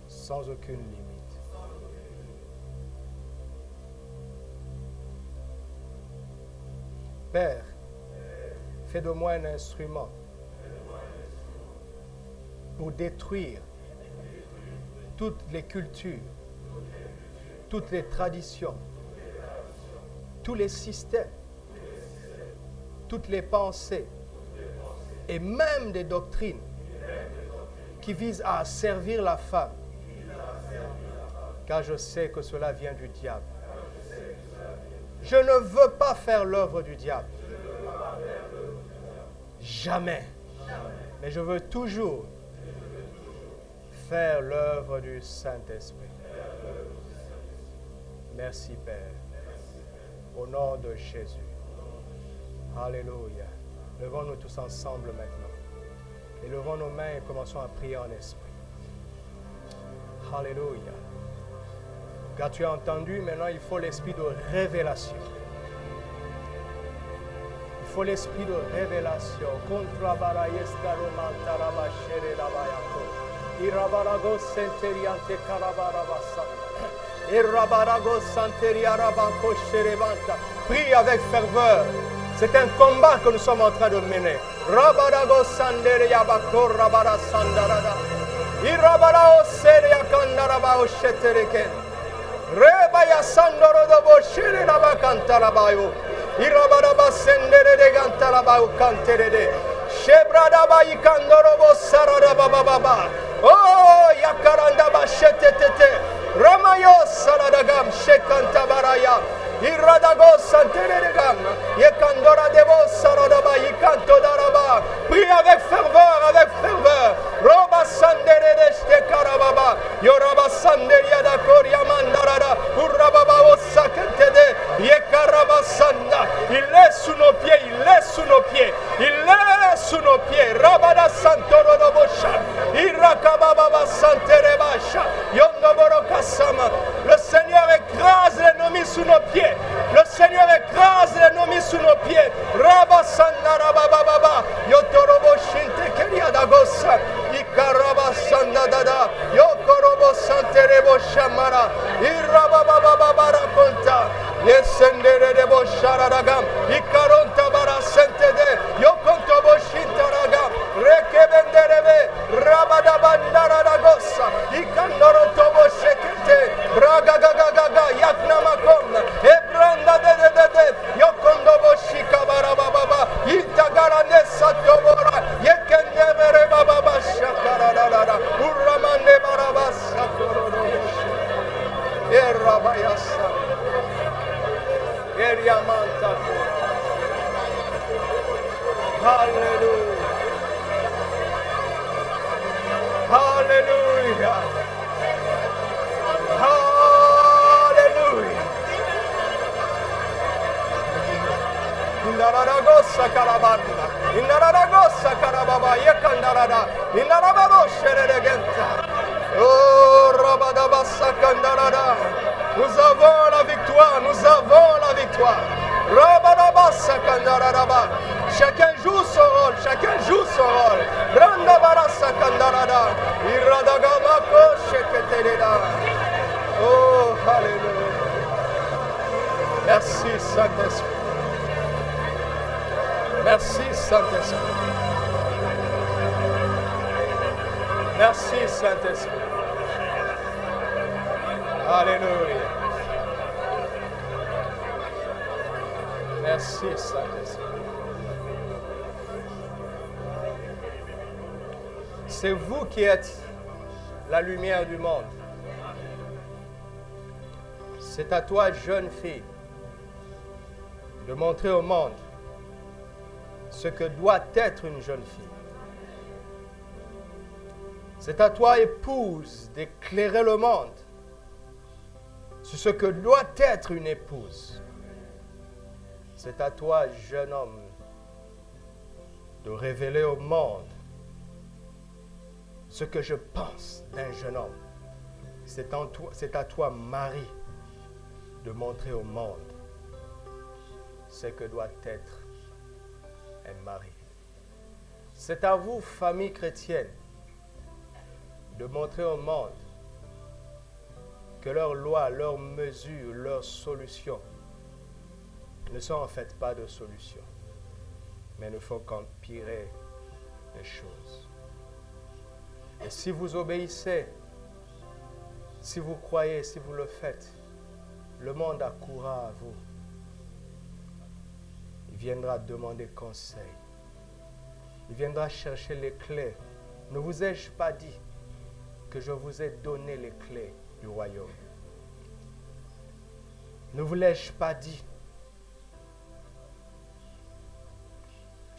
sans aucune limite. Père, fais de moi un instrument pour détruire toutes les cultures, toutes les traditions, tous les systèmes, toutes les pensées et même des doctrines qui visent à servir la femme, car je sais que cela vient du diable. Je ne veux pas faire l'œuvre du diable. Jamais. Mais je veux toujours faire l'œuvre du Saint-Esprit. Merci, Père. Au nom de Jésus. Alléluia. Levons-nous tous ensemble maintenant. Et levons nos mains et commençons à prier en esprit. Alléluia. Car tu as entendu, maintenant il faut l'esprit de révélation. Il faut l'esprit de révélation. Contra barayescaro mantaraba shere labayako. Irabarago senteriante carabarabasa. Irabarago santeriarabako sherebanta. Prie avec ferveur. C'est un combat que nous sommes en train de mener. Rabarago sandere yabako rabara sandarada. Irabarao sere yakandaraba oshetereke. Rebaya sandoro dobo shere labakantarabayo. Irabaraba sendere de gantarabayo kanterede. Shebradaba ikandorobo saradaba baba. Oh yakarandaba shetetete. Ramayo saladagam shekantabaraya. Iradago santeregam. Yekandora debo saradaba ikanto daraba. Prie avec ferveur, avec ferveur. Roba sandere de karababa. Yoraba sanderia da koria mandarada. Urababa osakentede. Yekaraba sanda. Il est sous nos pieds, il est sous nos pieds. Il est sous nos pieds. Rabada santoro do bosha. Irakababa santerebasha. Yondoboro kasama. Le Seigneur écrase l'ennemi sous nos pieds. Le Seigneur écrase l'ennemi sous nos pieds. Rabba sandara baba baba. Yotorobo shinte keria dagosa. Ikaraba sandadada. Yokorobo santerebo shamara. Iraba baba baba raconta. Yesendere debo sharadagam. Ikaronta bara sentede. Yokontobo shintaragam. Rekebenderebe. Rabada bandara dagosa. Ikandoro tobo shekete. Braga gaga gaga. Yaknamakom. Ebranda de. Yokondobo shikabara baba. Itagarane satobora. Yekendemere baba shakarada. Uramande baraba sakorodo. Erabayasa. Eriamanta. Hallelujah. Hallelujah. Hallelujah. Indararagosa karabanda. Indararagosa karababa yekandarada. Indarababo sheregenta. Oh rabadabasa kandarada. Nous avons la victoire, nous avons la victoire. Rabadabasa kandarada. Chacun joue son rôle, chacun joue son rôle. Randabarasa kandarada. Iradagamako sheketeleda. Oh, alléluia. Merci Saint-Esprit. Merci Saint-Esprit. Merci Saint-Esprit. Alléluia. Merci Saint-Esprit. C'est vous qui êtes la lumière du monde. C'est à toi, jeune fille, de montrer au monde ce que doit être une jeune fille. C'est à toi, épouse, d'éclairer le monde sur ce que doit être une épouse. C'est à toi, jeune homme, de révéler au monde ce que je pense d'un jeune homme. C'est à toi, mari, de montrer au monde ce que doit être un mari. C'est à vous, famille chrétienne, de montrer au monde que leurs lois, leurs mesures, leurs solutions ne sont en fait pas de solutions, mais ne font qu'empirer les choses. Et si vous obéissez, si vous croyez, si vous le faites, le monde accourra à vous. Il viendra demander conseil. Il viendra chercher les clés. Ne vous ai-je pas dit que je vous ai donné les clés du royaume? Ne vous l'ai-je pas dit?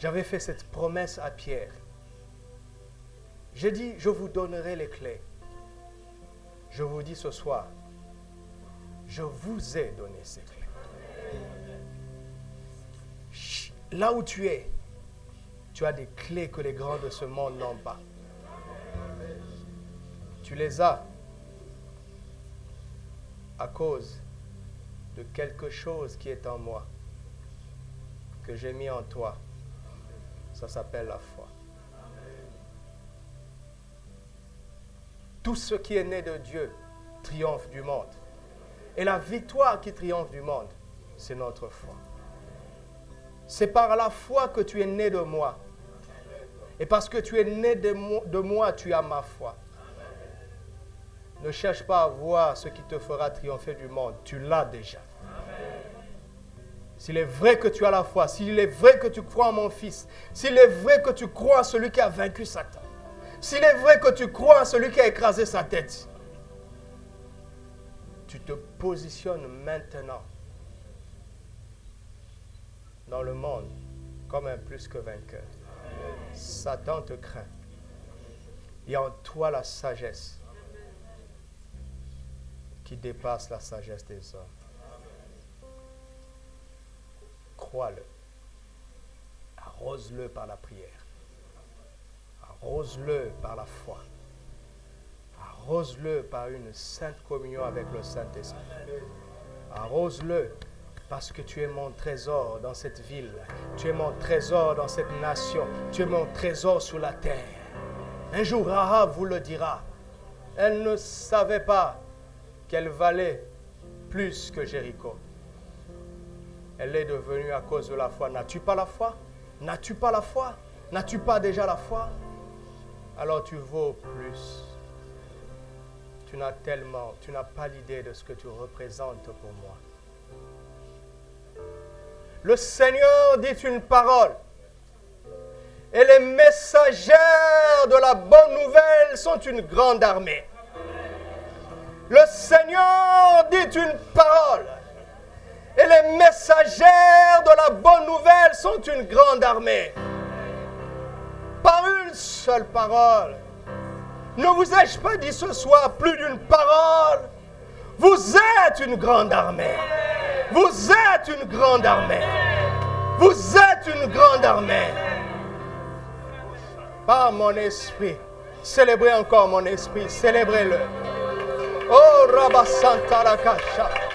J'avais fait cette promesse à Pierre. J'ai dit, je vous donnerai les clés. Je vous dis ce soir, je vous ai donné ces clés. Là où tu es, tu as des clés que les grands de ce monde n'ont pas. Tu les as à cause de quelque chose qui est en moi, que j'ai mis en toi. Ça s'appelle la foi. Tout ce qui est né de Dieu triomphe du monde. Et la victoire qui triomphe du monde, c'est notre foi. C'est par la foi que tu es né de moi. Et parce que tu es né de moi, tu as ma foi. Ne cherche pas à voir ce qui te fera triompher du monde. Tu l'as déjà. S'il est vrai que tu as la foi, s'il est vrai que tu crois en mon Fils, s'il est vrai que tu crois en celui qui a vaincu Satan, s'il est vrai que tu crois en celui qui a écrasé sa tête, tu te positionnes maintenant dans le monde comme un plus que vainqueur. Satan te craint. Il y a en toi la sagesse qui dépasse la sagesse des hommes. Crois-le. Arrose-le par la prière. Arrose-le par la foi. Arrose-le par une sainte communion avec le Saint-Esprit. Arrose-le parce que tu es mon trésor dans cette ville. Tu es mon trésor dans cette nation. Tu es mon trésor sur la terre. Un jour, Rahab vous le dira. Elle ne savait pas qu'elle valait plus que Jéricho. Elle est devenue à cause de la foi. N'as-tu pas la foi? N'as-tu pas la foi? N'as-tu pas déjà la foi? Alors tu vaux plus. Tu n'as pas l'idée de ce que tu représentes pour moi. Le Seigneur dit une parole. Et les messagers de la bonne nouvelle sont une grande armée. Le Seigneur dit une parole. Et les messagers de la bonne nouvelle sont une grande armée. Par une seule parole. Ne vous ai-je pas dit ce soir plus d'une parole? Vous êtes une grande armée. Vous êtes une grande armée. Vous êtes une grande armée. Par mon esprit. Célébrez encore mon esprit. Célébrez-le. Oh, Rabba Santa la Kasha.